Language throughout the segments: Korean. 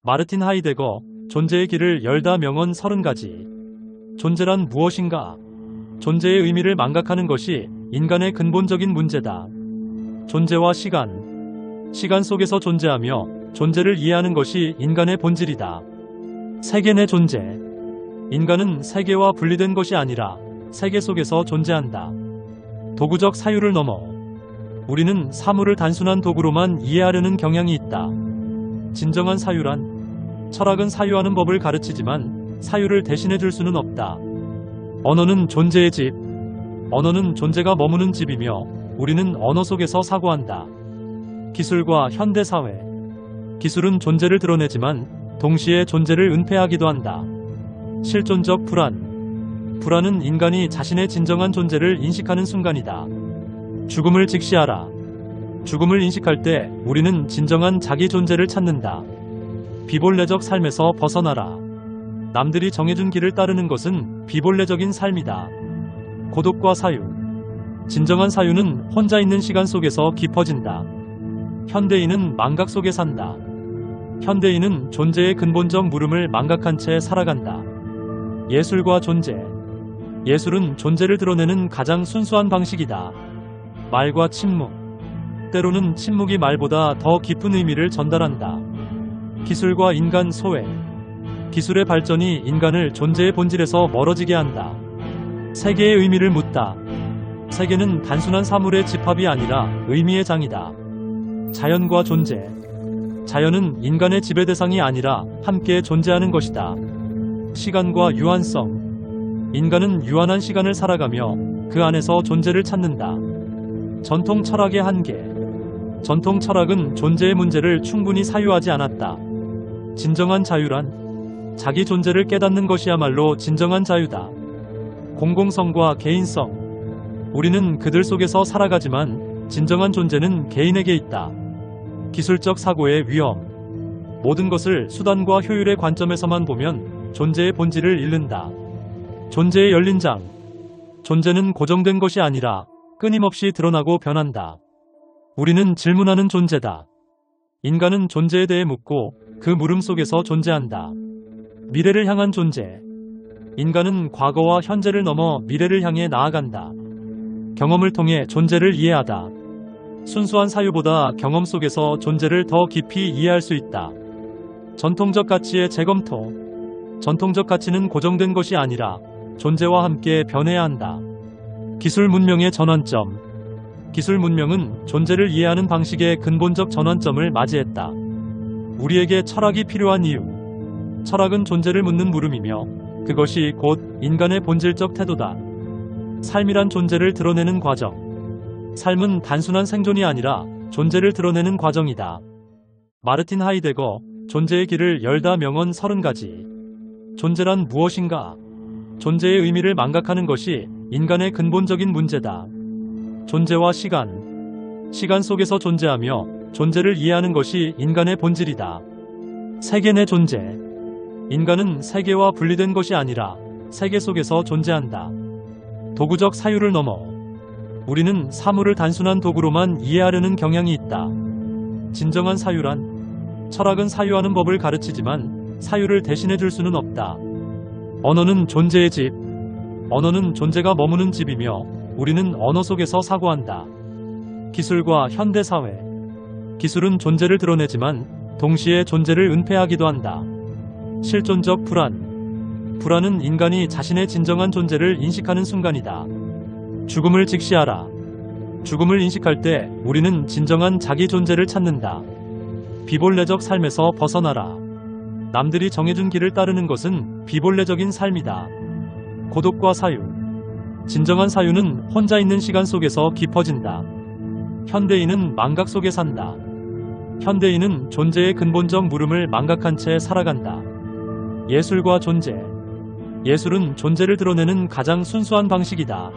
마르틴 하이데거, 존재의 길을 열다 명언 30가지. 존재란 무엇인가? 존재의 의미를 망각하는 것이 인간의 근본적인 문제다. 존재와 시간 속에서 존재하며 존재를 이해하는 것이 인간의 본질이다. 세계 내 존재. 인간은 세계와 분리된 것이 아니라 세계 속에서 존재한다. 도구적 사유를 넘어 우리는 사물을 단순한 도구로만 이해하려는 경향이 있다. 진정한 사유란 철학은 사유하는 법을 가르치지만 사유를 대신해 줄 수는 없다. 언어는 존재의 집. 언어는 존재가 머무는 집이며 우리는 언어 속에서 사고한다. 기술과 현대사회. 기술은 존재를 드러내지만 동시에 존재를 은폐하기도 한다. 실존적 불안. 불안은 인간이 자신의 진정한 존재를 인식하는 순간이다. 죽음을 직시하라. 죽음을 인식할 때 우리는 진정한 자기 존재를 찾는다. 비본래적 삶에서 벗어나라. 남들이 정해준 길을 따르는 것은 비본래적인 삶이다. 고독과 사유. 진정한 사유는 혼자 있는 시간 속에서 깊어진다. 현대인은 망각 속에 산다. 현대인은 존재의 근본적 물음을 망각한 채 살아간다. 예술과 존재. 예술은 존재를 드러내는 가장 순수한 방식이다. 말과 침묵. 때로는 침묵이 말보다 더 깊은 의미를 전달한다. 기술과 인간 소외. 기술의 발전이 인간을 존재의 본질에서 멀어지게 한다. 세계의 의미를 묻다. 세계는 단순한 사물의 집합이 아니라 의미의 장이다. 자연과 존재. 자연은 인간의 지배 대상이 아니라 함께 존재하는 것이다. 시간과 유한성. 인간은 유한한 시간을 살아가며 그 안에서 존재를 찾는다. 전통 철학의 한계. 전통 철학은 존재의 문제를 충분히 사유하지 않았다. 진정한 자유란 자기 존재를 깨닫는 것이야말로 진정한 자유다. 공공성과 개인성. 우리는 그들 속에서 살아가지만 진정한 존재는 개인에게 있다. 기술적 사고의 위험. 모든 것을 수단과 효율의 관점에서만 보면 존재의 본질을 잃는다. 존재의 열린 장. 존재는 고정된 것이 아니라 끊임없이 드러나고 변한다. 우리는 질문하는 존재다. 인간은 존재에 대해 묻고 그 물음 속에서 존재한다. 미래를 향한 존재. 인간은 과거와 현재를 넘어 미래를 향해 나아간다. 경험을 통해 존재를 이해하다. 순수한 사유보다 경험 속에서 존재를 더 깊이 이해할 수 있다. 전통적 가치의 재검토. 전통적 가치는 고정된 것이 아니라 존재와 함께 변해야 한다. 기술 문명의 전환점. 기술 문명은 존재를 이해하는 방식의 근본적 전환점을 맞이했다. 우리에게 철학이 필요한 이유. 철학은 존재를 묻는 물음이며 그것이 곧 인간의 본질적 태도다. 삶이란 존재를 드러내는 과정. 삶은 단순한 생존이 아니라 존재를 드러내는 과정이다. 마르틴 하이데거, 존재의 길을 열다 명언 30가지. 존재란 무엇인가? 존재의 의미를 망각하는 것이 인간의 근본적인 문제다. 존재와 시간 속에서 존재하며 존재를 이해하는 것이 인간의 본질이다. 세계 내 존재. 인간은 세계와 분리된 것이 아니라 세계 속에서 존재한다. 도구적 사유를 넘어 우리는 사물을 단순한 도구로만 이해하려는 경향이 있다. 진정한 사유란 철학은 사유하는 법을 가르치지만 사유를 대신해 줄 수는 없다. 언어는 존재의 집. 언어는 존재가 머무는 집이며 우리는 언어 속에서 사고한다. 기술과 현대사회. 기술은 존재를 드러내지만 동시에 존재를 은폐하기도 한다. 실존적 불안. 불안은 인간이 자신의 진정한 존재를 인식하는 순간이다. 죽음을 직시하라. 죽음을 인식할 때 우리는 진정한 자기 존재를 찾는다. 비본래적 삶에서 벗어나라. 남들이 정해준 길을 따르는 것은 비본래적인 삶이다. 고독과 사유. 진정한 사유는 혼자 있는 시간 속에서 깊어진다. 현대인은 망각 속에 산다. 현대인은 존재의 근본적 물음을 망각한 채 살아간다. 예술과 존재. 예술은 존재를 드러내는 가장 순수한 방식이다.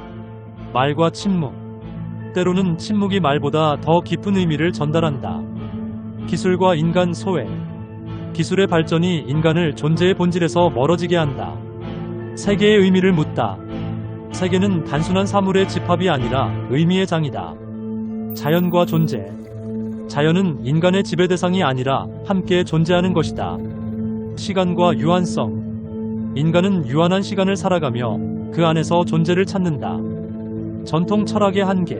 말과 침묵. 때로는 침묵이 말보다 더 깊은 의미를 전달한다. 기술과 인간 소외. 기술의 발전이 인간을 존재의 본질에서 멀어지게 한다. 세계의 의미를 묻다. 세계는 단순한 사물의 집합이 아니라 의미의 장이다. 자연과 존재. 자연은 인간의 지배 대상이 아니라 함께 존재하는 것이다. 시간과 유한성. 인간은 유한한 시간을 살아가며 그 안에서 존재를 찾는다. 전통 철학의 한계.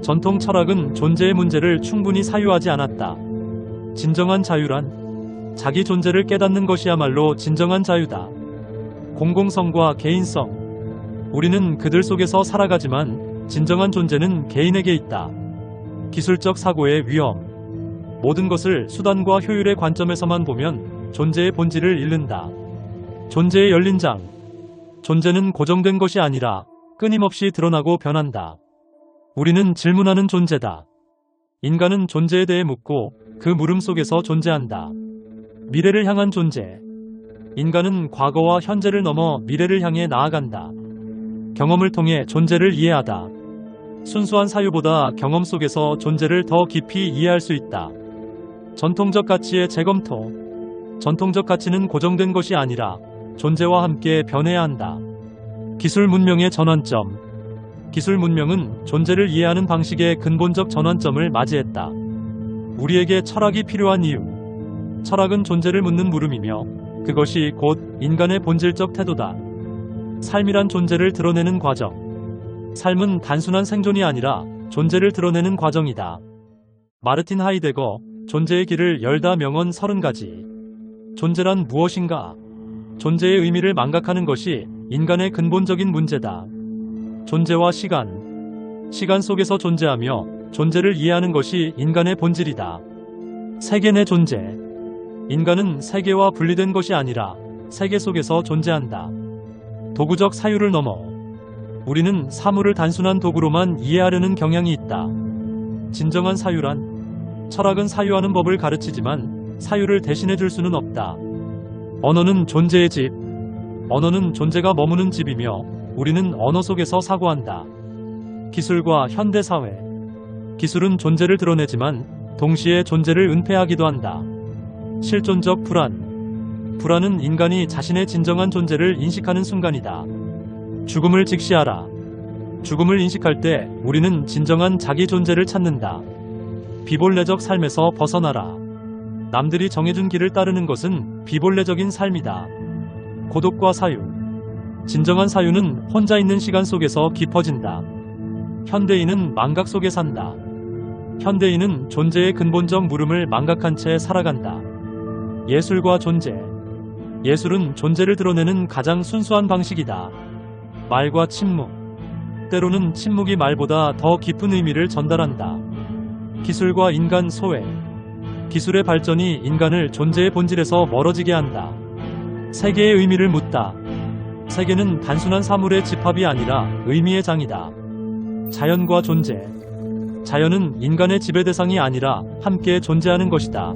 전통 철학은 존재의 문제를 충분히 사유하지 않았다. 진정한 자유란 자기 존재를 깨닫는 것이야말로 진정한 자유다. 공공성과 개인성. 우리는 그들 속에서 살아가지만 진정한 존재는 개인에게 있다. 기술적 사고의 위험. 모든 것을 수단과 효율의 관점에서만 보면 존재의 본질을 잃는다. 존재의 열린 장. 존재는 고정된 것이 아니라 끊임없이 드러나고 변한다. 우리는 질문하는 존재다. 인간은 존재에 대해 묻고 그 물음 속에서 존재한다. 미래를 향한 존재. 인간은 과거와 현재를 넘어 미래를 향해 나아간다. 경험을 통해 존재를 이해하다. 순수한 사유보다 경험 속에서 존재를 더 깊이 이해할 수 있다. 전통적 가치의 재검토. 전통적 가치는 고정된 것이 아니라 존재와 함께 변해야 한다. 기술 문명의 전환점. 기술 문명은 존재를 이해하는 방식의 근본적 전환점을 맞이했다. 우리에게 철학이 필요한 이유. 철학은 존재를 묻는 물음이며 그것이 곧 인간의 본질적 태도다. 삶이란 존재를 드러내는 과정. 삶은 단순한 생존이 아니라 존재를 드러내는 과정이다. 마르틴 하이데거, 존재의 길을 열다 명언 30가지. 존재란 무엇인가? 존재의 의미를 망각하는 것이 인간의 근본적인 문제다. 존재와 시간. 시간 속에서 존재하며 존재를 이해하는 것이 인간의 본질이다. 세계 내 존재. 인간은 세계와 분리된 것이 아니라 세계 속에서 존재한다. 도구적 사유를 넘어. 우리는 사물을 단순한 도구로만 이해하려는 경향이 있다. 진정한 사유란 철학은 사유하는 법을 가르치지만 사유를 대신해 줄 수는 없다. 언어는 존재의 집. 언어는 존재가 머무는 집이며 우리는 언어 속에서 사고한다. 기술과 현대사회. 기술은 존재를 드러내지만 동시에 존재를 은폐하기도 한다. 실존적 불안. 불안은 인간이 자신의 진정한 존재를 인식하는 순간이다. 죽음을 직시하라. 죽음을 인식할 때 우리는 진정한 자기 존재를 찾는다. 비본래적 삶에서 벗어나라. 남들이 정해준 길을 따르는 것은 비본래적인 삶이다. 고독과 사유. 진정한 사유는 혼자 있는 시간 속에서 깊어진다. 현대인은 망각 속에 산다. 현대인은 존재의 근본적 물음을 망각한 채 살아간다. 예술과 존재. 예술은 존재를 드러내는 가장 순수한 방식이다. 말과 침묵. 때로는 침묵이 말보다 더 깊은 의미를 전달한다. 기술과 인간 소외. 기술의 발전이 인간을 존재의 본질에서 멀어지게 한다. 세계의 의미를 묻다. 세계는 단순한 사물의 집합이 아니라 의미의 장이다. 자연과 존재. 자연은 인간의 지배 대상이 아니라 함께 존재하는 것이다.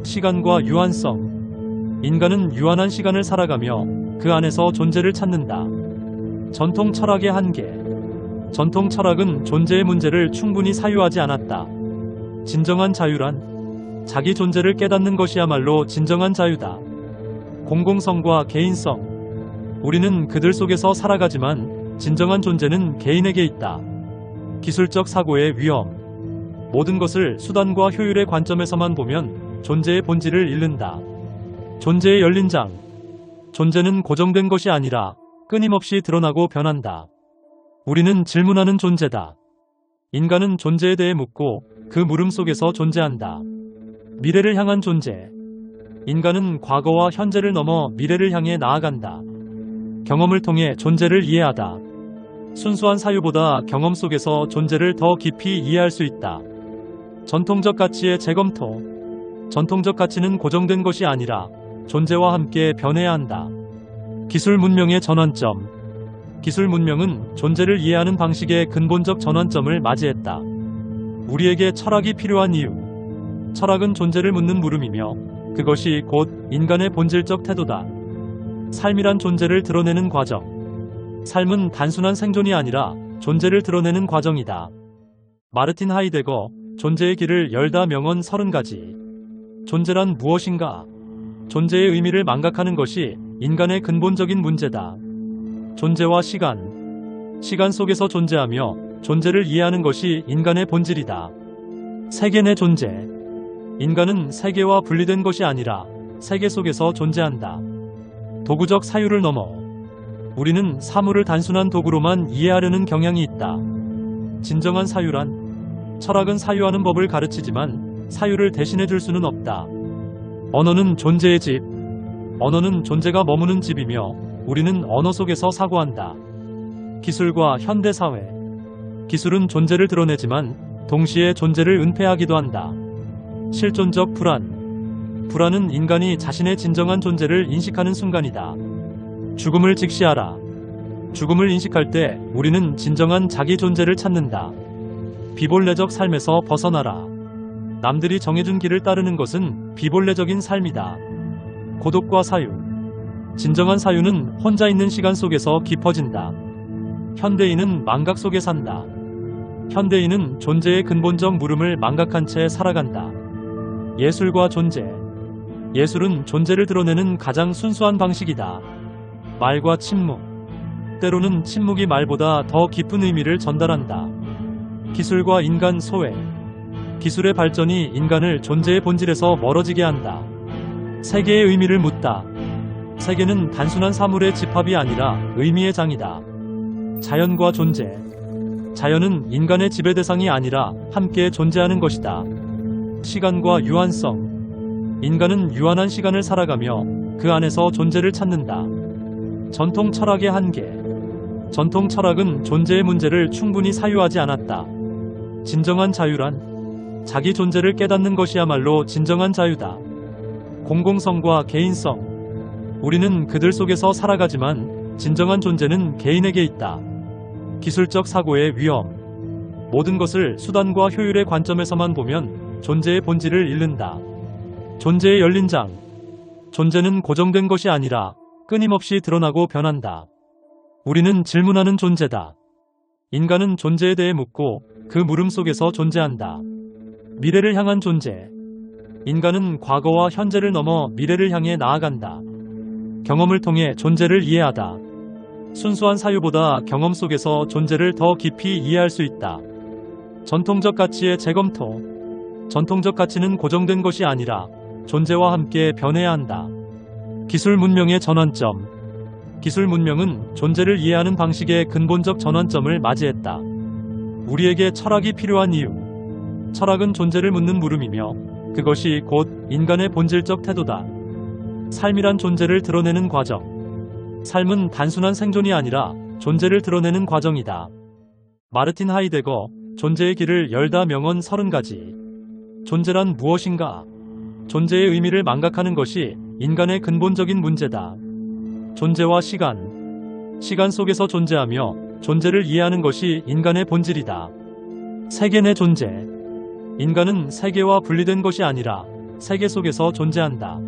시간과 유한성. 인간은 유한한 시간을 살아가며 그 안에서 존재를 찾는다. 전통 철학의 한계. 전통 철학은 존재의 문제를 충분히 사유하지 않았다. 진정한 자유란 자기 존재를 깨닫는 것이야말로 진정한 자유다. 공공성과 개인성. 우리는 그들 속에서 살아가지만 진정한 존재는 개인에게 있다. 기술적 사고의 위험. 모든 것을 수단과 효율의 관점에서만 보면 존재의 본질을 잃는다. 존재의 열린 장. 존재는 고정된 것이 아니라 끊임없이 드러나고 변한다. 우리는 질문하는 존재다. 인간은 존재에 대해 묻고 그 물음 속에서 존재한다. 미래를 향한 존재. 인간은 과거와 현재를 넘어 미래를 향해 나아간다. 경험을 통해 존재를 이해하다. 순수한 사유보다 경험 속에서 존재를 더 깊이 이해할 수 있다. 전통적 가치의 재검토. 전통적 가치는 고정된 것이 아니라 존재와 함께 변해야 한다. 기술 문명의 전환점. 기술 문명은 존재를 이해하는 방식의 근본적 전환점을 맞이했다. 우리에게 철학이 필요한 이유. 철학은 존재를 묻는 물음이며 그것이 곧 인간의 본질적 태도다. 삶이란 존재를 드러내는 과정. 삶은 단순한 생존이 아니라 존재를 드러내는 과정이다. 마르틴 하이데거, 존재의 길을 열다 명언 30가지. 존재란 무엇인가? 존재의 의미를 망각하는 것이 인간의 근본적인 문제다. 존재와 시간. 시간 속에서 존재하며 존재를 이해하는 것이 인간의 본질이다. 세계 내 존재. 인간은 세계와 분리된 것이 아니라 세계 속에서 존재한다. 도구적 사유를 넘어 우리는 사물을 단순한 도구로만 이해하려는 경향이 있다. 진정한 사유란, 철학은 사유하는 법을 가르치지만 사유를 대신해 줄 수는 없다. 언어는 존재의 집, 언어는 존재가 머무는 집이며 우리는 언어 속에서 사고한다. 기술과 현대사회. 기술은 존재를 드러내지만 동시에 존재를 은폐하기도 한다. 실존적 불안. 불안은 인간이 자신의 진정한 존재를 인식하는 순간이다. 죽음을 직시하라. 죽음을 인식할 때 우리는 진정한 자기 존재를 찾는다. 비본래적 삶에서 벗어나라. 남들이 정해준 길을 따르는 것은 비본래적인 삶이다. 고독과 사유. 진정한 사유는 혼자 있는 시간 속에서 깊어진다. 현대인은 망각 속에 산다. 현대인은 존재의 근본적 물음을 망각한 채 살아간다. 예술과 존재. 예술은 존재를 드러내는 가장 순수한 방식이다. 말과 침묵. 때로는 침묵이 말보다 더 깊은 의미를 전달한다. 기술과 인간 소외. 기술의 발전이 인간을 존재의 본질에서 멀어지게 한다. 세계의 의미를 묻다. 세계는 단순한 사물의 집합이 아니라 의미의 장이다. 자연과 존재. 자연은 인간의 지배 대상이 아니라 함께 존재하는 것이다. 시간과 유한성. 인간은 유한한 시간을 살아가며 그 안에서 존재를 찾는다. 전통 철학의 한계. 전통 철학은 존재의 문제를 충분히 사유하지 않았다. 진정한 자유란 자기 존재를 깨닫는 것이야말로 진정한 자유다. 공공성과 개인성. 우리는 그들 속에서 살아가지만 진정한 존재는 개인에게 있다. 기술적 사고의 위험. 모든 것을 수단과 효율의 관점에서만 보면 존재의 본질을 잃는다. 존재의 열린 장. 존재는 고정된 것이 아니라 끊임없이 드러나고 변한다. 우리는 질문하는 존재다. 인간은 존재에 대해 묻고 그 물음 속에서 존재한다. 미래를 향한 존재. 인간은 과거와 현재를 넘어 미래를 향해 나아간다. 경험을 통해 존재를 이해하다. 순수한 사유보다 경험 속에서 존재를 더 깊이 이해할 수 있다. 전통적 가치의 재검토. 전통적 가치는 고정된 것이 아니라 존재와 함께 변해야 한다. 기술 문명의 전환점. 기술 문명은 존재를 이해하는 방식의 근본적 전환점을 맞이했다. 우리에게 철학이 필요한 이유. 철학은 존재를 묻는 물음이며 그것이 곧 인간의 본질적 태도다. 삶이란 존재를 드러내는 과정. 삶은 단순한 생존이 아니라 존재를 드러내는 과정이다. 마르틴 하이데거, 존재의 길을 열다 명언 30가지. 존재란 무엇인가? 존재의 의미를 망각하는 것이 인간의 근본적인 문제다. 존재와 시간. 시간 속에서 존재하며 존재를 이해하는 것이 인간의 본질이다. 세계 내 존재. 인간은 세계와 분리된 것이 아니라 세계 속에서 존재한다.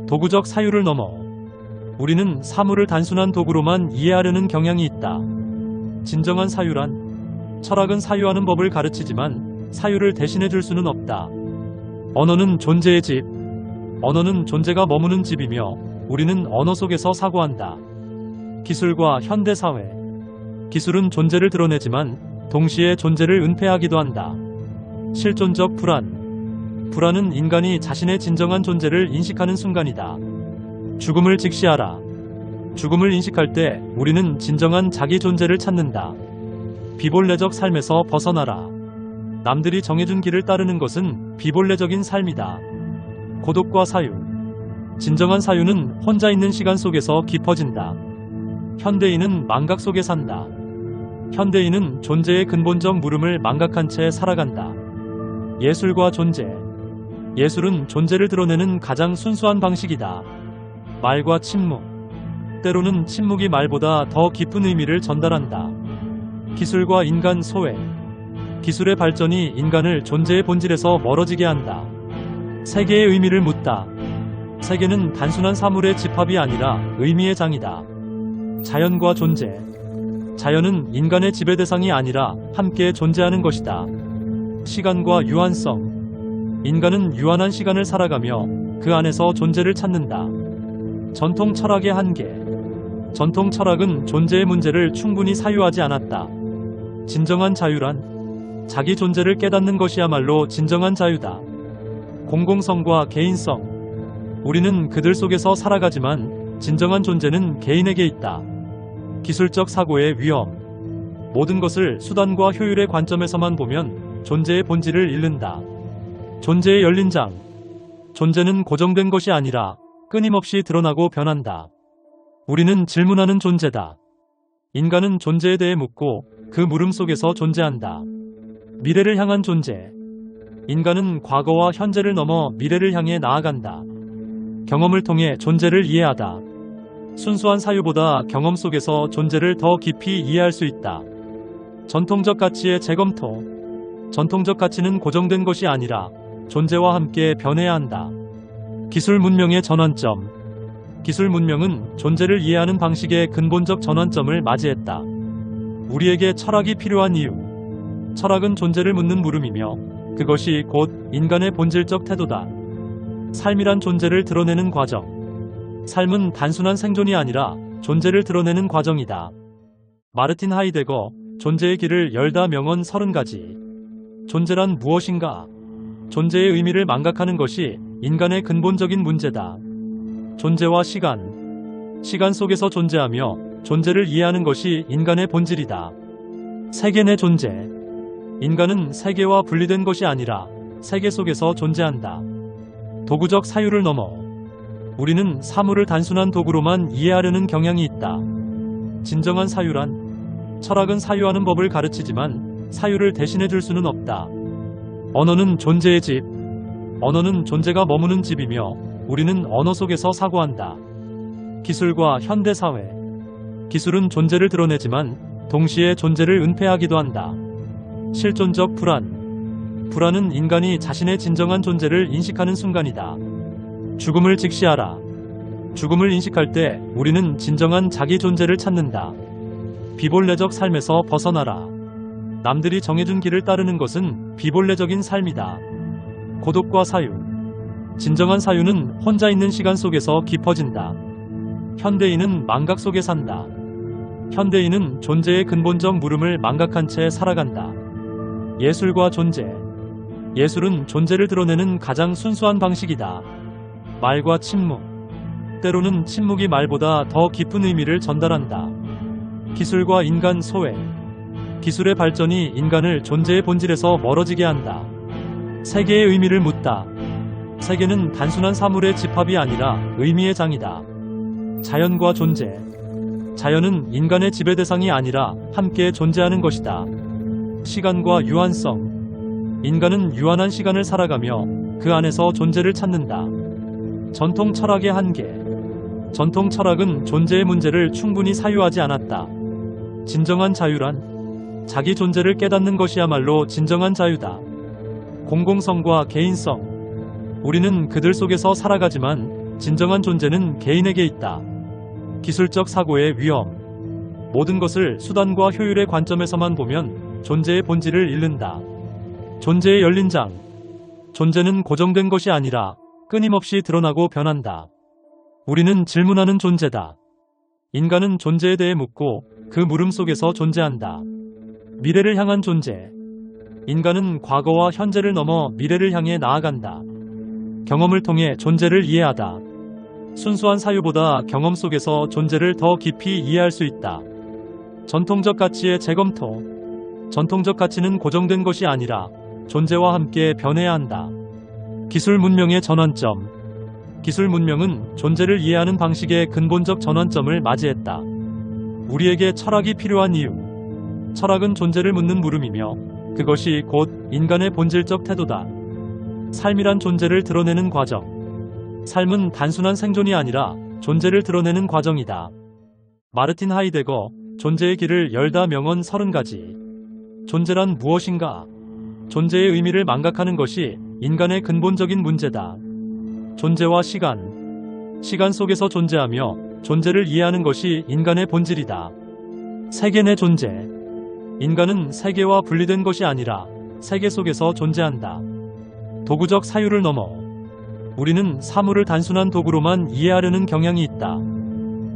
도구적 사유를 넘어 우리는 사물을 단순한 도구로만 이해하려는 경향이 있다. 진정한 사유란, 철학은 사유하는 법을 가르치지만 사유를 대신해 줄 수는 없다. 언어는 존재의 집, 언어는 존재가 머무는 집이며 우리는 언어 속에서 사고한다. 기술과 현대사회. 기술은 존재를 드러내지만 동시에 존재를 은폐하기도 한다. 실존적 불안. 불안은 인간이 자신의 진정한 존재를 인식하는 순간이다. 죽음을 직시하라. 죽음을 인식할 때 우리는 진정한 자기 존재를 찾는다. 비본래적 삶에서 벗어나라. 남들이 정해준 길을 따르는 것은 비본래적인 삶이다. 고독과 사유. 진정한 사유는 혼자 있는 시간 속에서 깊어진다. 현대인은 망각 속에 산다. 현대인은 존재의 근본적 물음을 망각한 채 살아간다. 예술과 존재. 예술은 존재를 드러내는 가장 순수한 방식이다. 말과 침묵. 때로는 침묵이 말보다 더 깊은 의미를 전달한다. 기술과 인간 소외. 기술의 발전이 인간을 존재의 본질에서 멀어지게 한다. 세계의 의미를 묻다. 세계는 단순한 사물의 집합이 아니라 의미의 장이다. 자연과 존재. 자연은 인간의 지배 대상이 아니라 함께 존재하는 것이다. 시간과 유한성. 인간은 유한한 시간을 살아가며 그 안에서 존재를 찾는다. 전통 철학의 한계. 전통 철학은 존재의 문제를 충분히 사유하지 않았다. 진정한 자유란 자기 존재를 깨닫는 것이야말로 진정한 자유다. 공공성과 개인성. 우리는 그들 속에서 살아가지만 진정한 존재는 개인에게 있다. 기술적 사고의 위험. 모든 것을 수단과 효율의 관점에서만 보면 존재의 본질을 잃는다. 존재의 열린 장. 존재는 고정된 것이 아니라 끊임없이 드러나고 변한다. 우리는 질문하는 존재다. 인간은 존재에 대해 묻고 그 물음 속에서 존재한다. 미래를 향한 존재. 인간은 과거와 현재를 넘어 미래를 향해 나아간다. 경험을 통해 존재를 이해하다. 순수한 사유보다 경험 속에서 존재를 더 깊이 이해할 수 있다. 전통적 가치의 재검토. 전통적 가치는 고정된 것이 아니라 존재와 함께 변해야 한다. 기술 문명의 전환점. 기술 문명은 존재를 이해하는 방식의 근본적 전환점을 맞이했다. 우리에게 철학이 필요한 이유. 철학은 존재를 묻는 물음이며 그것이 곧 인간의 본질적 태도다. 삶이란 존재를 드러내는 과정. 삶은 단순한 생존이 아니라 존재를 드러내는 과정이다. 마르틴 하이데거, 존재의 길을 열다 명언 30가지. 존재란 무엇인가? 존재의 의미를 망각하는 것이 인간의 근본적인 문제다. 존재와 시간. 시간 속에서 존재하며 존재를 이해하는 것이 인간의 본질이다. 세계 내 존재. 인간은 세계와 분리된 것이 아니라 세계 속에서 존재한다. 도구적 사유를 넘어 우리는 사물을 단순한 도구로만 이해하려는 경향이 있다. 진정한 사유란 철학은 사유하는 법을 가르치지만 사유를 대신해 줄 수는 없다. 언어는 존재의 집. 언어는 존재가 머무는 집이며 우리는 언어 속에서 사고한다. 기술과 현대사회. 기술은 존재를 드러내지만 동시에 존재를 은폐하기도 한다. 실존적 불안. 불안은 인간이 자신의 진정한 존재를 인식하는 순간이다. 죽음을 직시하라. 죽음을 인식할 때 우리는 진정한 자기 존재를 찾는다. 비본래적 삶에서 벗어나라. 남들이 정해준 길을 따르는 것은 비본래적인 삶이다. 고독과 사유. 진정한 사유는 혼자 있는 시간 속에서 깊어진다. 현대인은 망각 속에 산다. 현대인은 존재의 근본적 물음을 망각한 채 살아간다. 예술과 존재. 예술은 존재를 드러내는 가장 순수한 방식이다. 말과 침묵. 때로는 침묵이 말보다 더 깊은 의미를 전달한다. 기술과 인간 소외. 기술의 발전이 인간을 존재의 본질에서 멀어지게 한다. 세계의 의미를 묻다. 세계는 단순한 사물의 집합이 아니라 의미의 장이다. 자연과 존재. 자연은 인간의 지배 대상이 아니라 함께 존재하는 것이다. 시간과 유한성. 인간은 유한한 시간을 살아가며 그 안에서 존재를 찾는다. 전통 철학의 한계. 전통 철학은 존재의 문제를 충분히 사유하지 않았다. 진정한 자유란 자기 존재를 깨닫는 것이야말로 진정한 자유다. 공공성과 개인성. 우리는 그들 속에서 살아가지만 진정한 존재는 개인에게 있다. 기술적 사고의 위험. 모든 것을 수단과 효율의 관점에서만 보면 존재의 본질을 잃는다. 존재의 열린 장. 존재는 고정된 것이 아니라 끊임없이 드러나고 변한다. 우리는 질문하는 존재다. 인간은 존재에 대해 묻고 그 물음 속에서 존재한다. 미래를 향한 존재. 인간은 과거와 현재를 넘어 미래를 향해 나아간다. 경험을 통해 존재를 이해하다. 순수한 사유보다 경험 속에서 존재를 더 깊이 이해할 수 있다. 전통적 가치의 재검토. 전통적 가치는 고정된 것이 아니라 존재와 함께 변해야 한다. 기술 문명의 전환점. 기술 문명은 존재를 이해하는 방식의 근본적 전환점을 맞이했다. 우리에게 철학이 필요한 이유. 철학은 존재를 묻는 물음이며 그것이 곧 인간의 본질적 태도다. 삶이란 존재를 드러내는 과정. 삶은 단순한 생존이 아니라 존재를 드러내는 과정이다. 마르틴 하이데거, 존재의 길을 열다 명언 30가지. 존재란 무엇인가? 존재의 의미를 망각하는 것이 인간의 근본적인 문제다. 존재와 시간. 시간 속에서 존재하며 존재를 이해하는 것이 인간의 본질이다. 세계 내 존재. 인간은 세계와 분리된 것이 아니라 세계 속에서 존재한다. 도구적 사유를 넘어 우리는 사물을 단순한 도구로만 이해하려는 경향이 있다.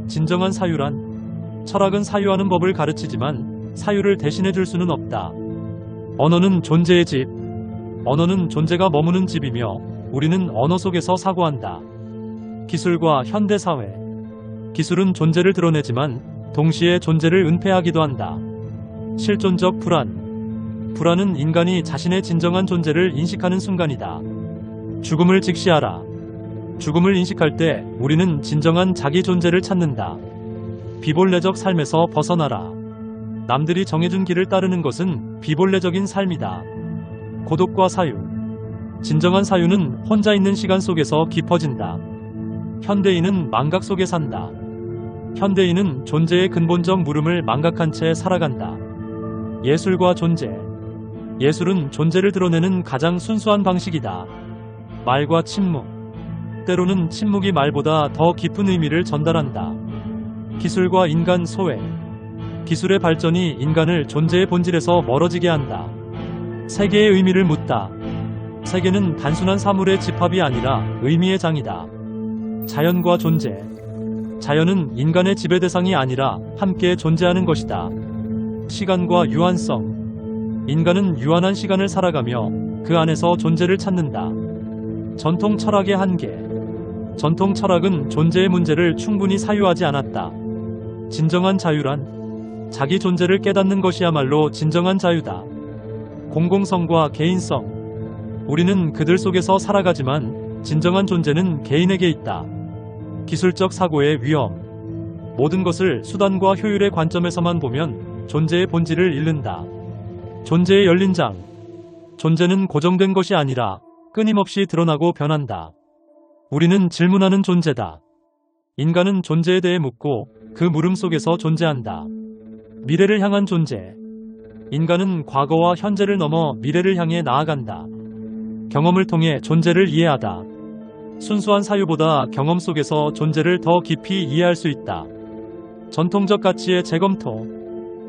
진정한 사유란 철학은 사유하는 법을 가르치지만 사유를 대신해 줄 수는 없다. 언어는 존재의 집. 언어는 존재가 머무는 집이며 우리는 언어 속에서 사고한다. 기술과 현대사회. 기술은 존재를 드러내지만 동시에 존재를 은폐하기도 한다. 실존적 불안. 불안은 인간이 자신의 진정한 존재를 인식하는 순간이다. 죽음을 직시하라. 죽음을 인식할 때 우리는 진정한 자기 존재를 찾는다. 비본래적 삶에서 벗어나라. 남들이 정해준 길을 따르는 것은 비본래적인 삶이다. 고독과 사유. 진정한 사유는 혼자 있는 시간 속에서 깊어진다. 현대인은 망각 속에 산다. 현대인은 존재의 근본적 물음을 망각한 채 살아간다. 예술과 존재. 예술은 존재를 드러내는 가장 순수한 방식이다. 말과 침묵. 때로는 침묵이 말보다 더 깊은 의미를 전달한다. 기술과 인간 소외. 기술의 발전이 인간을 존재의 본질에서 멀어지게 한다. 세계의 의미를 묻다. 세계는 단순한 사물의 집합이 아니라 의미의 장이다. 자연과 존재. 자연은 인간의 지배 대상이 아니라 함께 존재하는 것이다. 시간과 유한성. 인간은 유한한 시간을 살아가며 그 안에서 존재를 찾는다. 전통 철학의 한계. 전통 철학은 존재의 문제를 충분히 사유하지 않았다. 진정한 자유란 자기 존재를 깨닫는 것이야말로 진정한 자유다. 공공성과 개인성. 우리는 그들 속에서 살아가지만 진정한 존재는 개인에게 있다. 기술적 사고의 위험. 모든 것을 수단과 효율의 관점에서만 보면 존재의 본질을 잃는다. 존재의 열린 장. 존재는 고정된 것이 아니라 끊임없이 드러나고 변한다. 우리는 질문하는 존재다. 인간은 존재에 대해 묻고 그 물음 속에서 존재한다. 미래를 향한 존재. 인간은 과거와 현재를 넘어 미래를 향해 나아간다. 경험을 통해 존재를 이해하다. 순수한 사유보다 경험 속에서 존재를 더 깊이 이해할 수 있다. 전통적 가치의 재검토.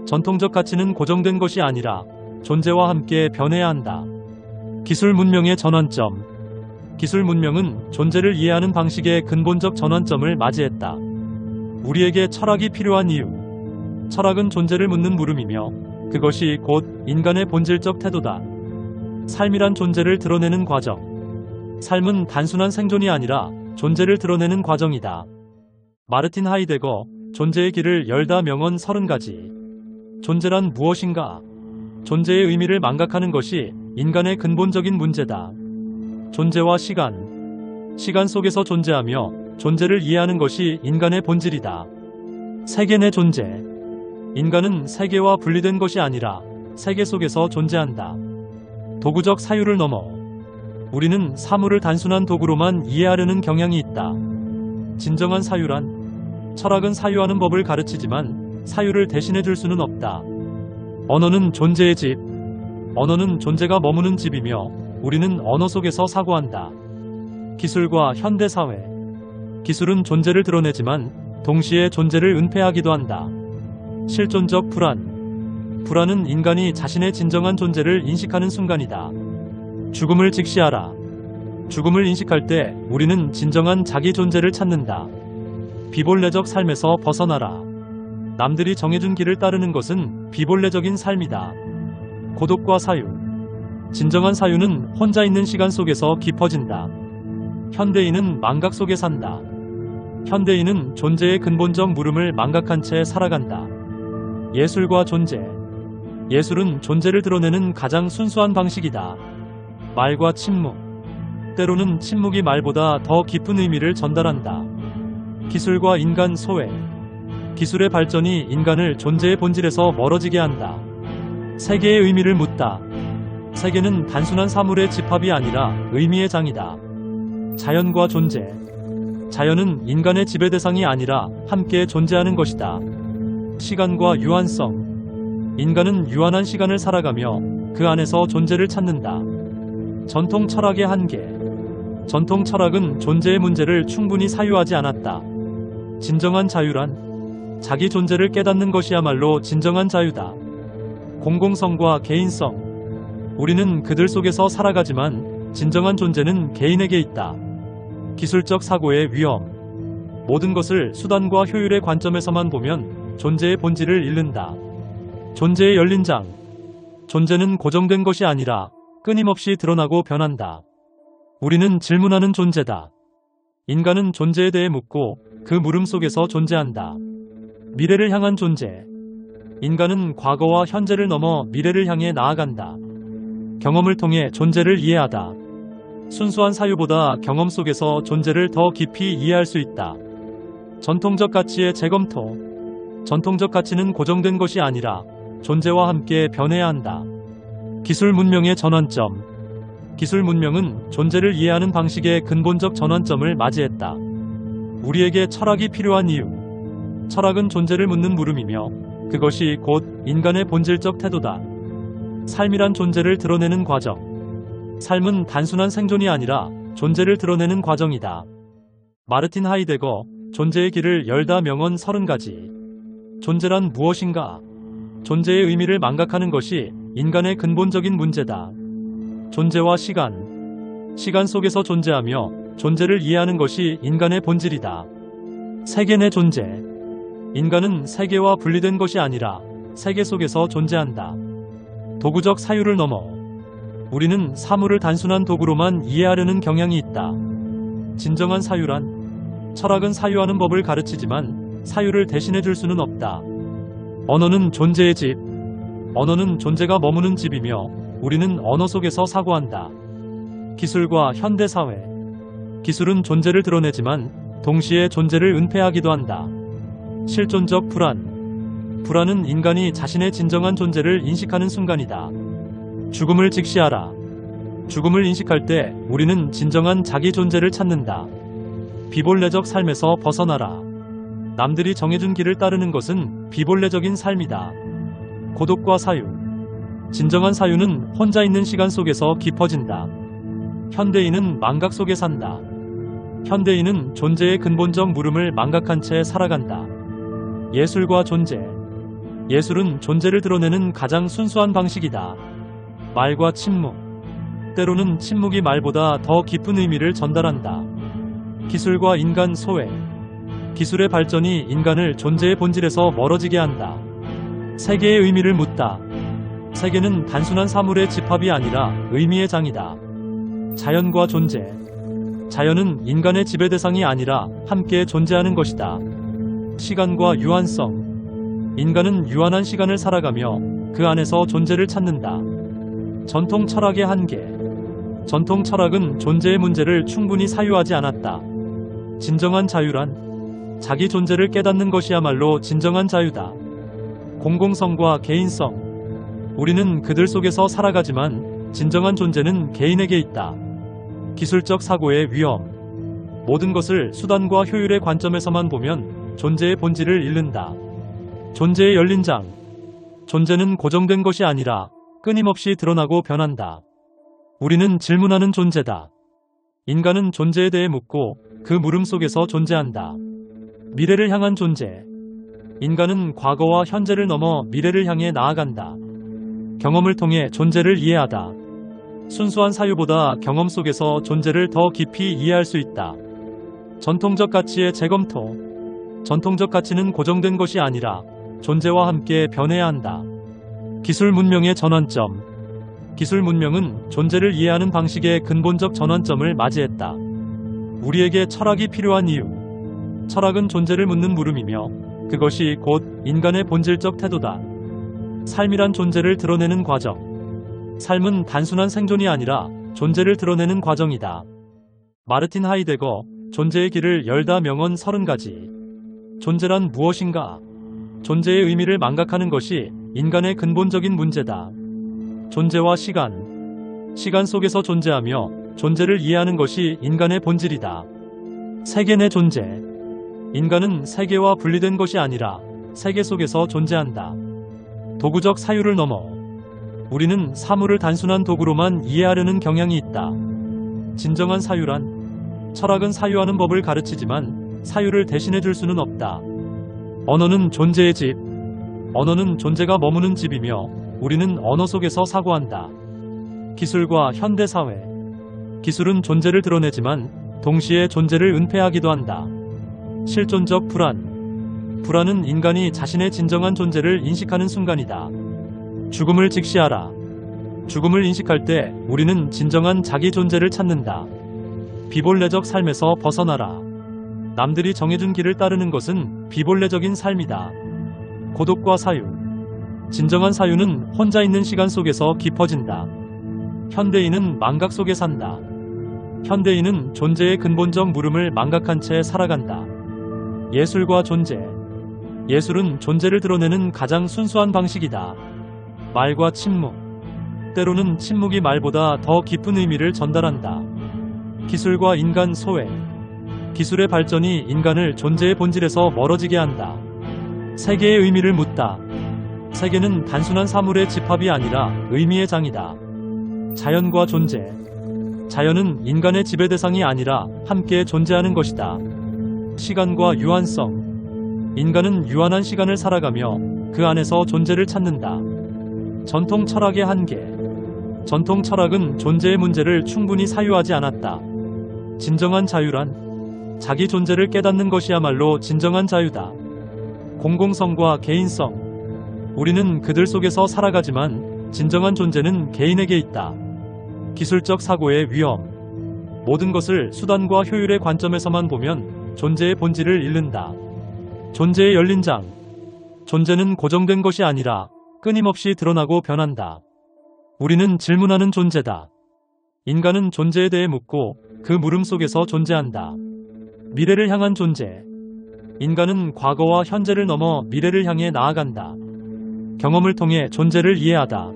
전통적 가치는 고정된 것이 아니라 존재와 함께 변해야 한다. 기술 문명의 전환점. 기술 문명은 존재를 이해하는 방식의 근본적 전환점을 맞이했다. 우리에게 철학이 필요한 이유. 철학은 존재를 묻는 물음이며 그것이 곧 인간의 본질적 태도다. 삶이란 존재를 드러내는 과정. 삶은 단순한 생존이 아니라 존재를 드러내는 과정이다. 마르틴 하이데거, 존재의 길을 열다 명언 30가지. 존재란 무엇인가? 존재의 의미를 망각하는 것이 인간의 근본적인 문제다. 존재와 시간. 시간 속에서 존재하며 존재를 이해하는 것이 인간의 본질이다. 세계 내 존재. 인간은 세계와 분리된 것이 아니라 세계 속에서 존재한다. 도구적 사유를 넘어. 우리는 사물을 단순한 도구로만 이해하려는 경향이 있다. 진정한 사유란 철학은 사유하는 법을 가르치지만 사유를 대신해 줄 수는 없다. 언어는 존재의 집. 언어는 존재가 머무는 집이며 우리는 언어 속에서 사고한다. 기술과 현대사회. 기술은 존재를 드러내지만 동시에 존재를 은폐하기도 한다. 실존적 불안. 불안은 인간이 자신의 진정한 존재를 인식하는 순간이다. 죽음을 직시하라. 죽음을 인식할 때 우리는 진정한 자기 존재를 찾는다. 비본래적 삶에서 벗어나라. 남들이 정해준 길을 따르는 것은 비본래적인 삶이다. 고독과 사유. 진정한 사유는 혼자 있는 시간 속에서 깊어진다. 현대인은 망각 속에 산다. 현대인은 존재의 근본적 물음을 망각한 채 살아간다. 예술과 존재. 예술은 존재를 드러내는 가장 순수한 방식이다. 말과 침묵. 때로는 침묵이 말보다 더 깊은 의미를 전달한다. 기술과 인간 소외. 기술의 발전이 인간을 존재의 본질에서 멀어지게 한다. 세계의 의미를 묻다. 세계는 단순한 사물의 집합이 아니라 의미의 장이다. 자연과 존재. 자연은 인간의 지배 대상이 아니라 함께 존재하는 것이다. 시간과 유한성. 인간은 유한한 시간을 살아가며 그 안에서 존재를 찾는다. 전통 철학의 한계. 전통 철학은 존재의 문제를 충분히 사유하지 않았다. 진정한 자유란 자기 존재를 깨닫는 것이야말로 진정한 자유다. 공공성과 개인성. 우리는 그들 속에서 살아가지만 진정한 존재는 개인에게 있다. 기술적 사고의 위험. 모든 것을 수단과 효율의 관점에서만 보면 존재의 본질을 잃는다. 존재의 열린 장. 존재는 고정된 것이 아니라 끊임없이 드러나고 변한다. 우리는 질문하는 존재다. 인간은 존재에 대해 묻고 그 물음 속에서 존재한다. 미래를 향한 존재. 인간은 과거와 현재를 넘어 미래를 향해 나아간다. 경험을 통해 존재를 이해하다. 순수한 사유보다 경험 속에서 존재를 더 깊이 이해할 수 있다. 전통적 가치의 재검토. 전통적 가치는 고정된 것이 아니라 존재와 함께 변해야 한다. 기술 문명의 전환점. 기술 문명은 존재를 이해하는 방식의 근본적 전환점을 맞이했다. 우리에게 철학이 필요한 이유. 철학은 존재를 묻는 물음이며 그것이 곧 인간의 본질적 태도다. 삶이란 존재를 드러내는 과정. 삶은 단순한 생존이 아니라 존재를 드러내는 과정이다. 마르틴 하이데거, 존재의 길을 열다 명언 30가지. 존재란 무엇인가? 존재의 의미를 망각하는 것이 인간의 근본적인 문제다. 존재와 시간. 시간 속에서 존재하며 존재를 이해하는 것이 인간의 본질이다. 세계 내 존재. 인간은 세계와 분리된 것이 아니라 세계 속에서 존재한다. 도구적 사유를 넘어 우리는 사물을 단순한 도구로만 이해하려는 경향이 있다. 진정한 사유란 철학은 사유하는 법을 가르치지만 사유를 대신해 줄 수는 없다. 언어는 존재의 집. 언어는 존재가 머무는 집이며 우리는 언어 속에서 사고한다. 기술과 현대사회. 기술은 존재를 드러내지만 동시에 존재를 은폐하기도 한다. 실존적 불안. 불안은 인간이 자신의 진정한 존재를 인식하는 순간이다. 죽음을 직시하라. 죽음을 인식할 때 우리는 진정한 자기 존재를 찾는다. 비본래적 삶에서 벗어나라. 남들이 정해준 길을 따르는 것은 비본래적인 삶이다. 고독과 사유. 진정한 사유는 혼자 있는 시간 속에서 깊어진다. 현대인은 망각 속에 산다. 현대인은 존재의 근본적 물음을 망각한 채 살아간다. 예술과 존재. 예술은 존재를 드러내는 가장 순수한 방식이다. 말과 침묵. 때로는 침묵이 말보다 더 깊은 의미를 전달한다. 기술과 인간 소외. 기술의 발전이 인간을 존재의 본질에서 멀어지게 한다. 세계의 의미를 묻다. 세계는 단순한 사물의 집합이 아니라 의미의 장이다. 자연과 존재. 자연은 인간의 지배 대상이 아니라 함께 존재하는 것이다. 시간과 유한성. 인간은 유한한 시간을 살아가며 그 안에서 존재를 찾는다. 전통 철학의 한계. 전통 철학은 존재의 문제를 충분히 사유하지 않았다. 진정한 자유란 자기 존재를 깨닫는 것이야말로 진정한 자유다. 공공성과 개인성. 우리는 그들 속에서 살아가지만 진정한 존재는 개인에게 있다. 기술적 사고의 위험. 모든 것을 수단과 효율의 관점에서만 보면 존재의 본질을 잃는다. 존재의 열린 장. 존재는 고정된 것이 아니라 끊임없이 드러나고 변한다. 우리는 질문하는 존재다. 인간은 존재에 대해 묻고 그 물음 속에서 존재한다. 미래를 향한 존재. 인간은 과거와 현재를 넘어 미래를 향해 나아간다. 경험을 통해 존재를 이해하다. 순수한 사유보다 경험 속에서 존재를 더 깊이 이해할 수 있다. 전통적 가치의 재검토. 전통적 가치는 고정된 것이 아니라 존재와 함께 변해야 한다. 기술 문명의 전환점. 기술 문명은 존재를 이해하는 방식의 근본적 전환점을 맞이했다. 우리에게 철학이 필요한 이유. 철학은 존재를 묻는 물음이며 그것이 곧 인간의 본질적 태도다. 삶이란 존재를 드러내는 과정. 삶은 단순한 생존이 아니라 존재를 드러내는 과정이다. 마르틴 하이데거, 존재의 길을 열다 명언 30가지. 존재란 무엇인가? 존재의 의미를 망각하는 것이 인간의 근본적인 문제다. 존재와 시간. 시간 속에서 존재하며 존재를 이해하는 것이 인간의 본질이다. 세계 내 존재. 인간은 세계와 분리된 것이 아니라 세계 속에서 존재한다. 도구적 사유를 넘어 우리는 사물을 단순한 도구로만 이해하려는 경향이 있다. 진정한 사유란 철학은 사유하는 법을 가르치지만 사유를 대신해 줄 수는 없다. 언어는 존재의 집. 언어는 존재가 머무는 집이며 우리는 언어 속에서 사고한다. 기술과 현대사회. 기술은 존재를 드러내지만 동시에 존재를 은폐하기도 한다. 실존적 불안. 불안은 인간이 자신의 진정한 존재를 인식하는 순간이다. 죽음을 직시하라. 죽음을 인식할 때 우리는 진정한 자기 존재를 찾는다. 비본래적 삶에서 벗어나라. 남들이 정해준 길을 따르는 것은 비본래적인 삶이다. 고독과 사유. 진정한 사유는 혼자 있는 시간 속에서 깊어진다. 현대인은 망각 속에 산다. 현대인은 존재의 근본적 물음을 망각한 채 살아간다. 예술과 존재. 예술은 존재를 드러내는 가장 순수한 방식이다. 말과 침묵. 때로는 침묵이 말보다 더 깊은 의미를 전달한다. 기술과 인간 소외. 기술의 발전이 인간을 존재의 본질에서 멀어지게 한다. 세계의 의미를 묻다. 세계는 단순한 사물의 집합이 아니라 의미의 장이다. 자연과 존재. 자연은 인간의 지배 대상이 아니라 함께 존재하는 것이다. 시간과 유한성. 인간은 유한한 시간을 살아가며 그 안에서 존재를 찾는다. 전통 철학의 한계. 전통 철학은 존재의 문제를 충분히 사유하지 않았다. 진정한 자유란 자기 존재를 깨닫는 것이야말로 진정한 자유다. 공공성과 개인성. 우리는 그들 속에서 살아가지만 진정한 존재는 개인에게 있다. 기술적 사고의 위험. 모든 것을 수단과 효율의 관점에서만 보면 존재의 본질을 잃는다. 존재의 열린 장. 존재는 고정된 것이 아니라 끊임없이 드러나고 변한다. 우리는 질문하는 존재다. 인간은 존재에 대해 묻고 그 물음 속에서 존재한다. 미래를 향한 존재. 인간은 과거와 현재를 넘어 미래를 향해 나아간다. 경험을 통해 존재를 이해하다.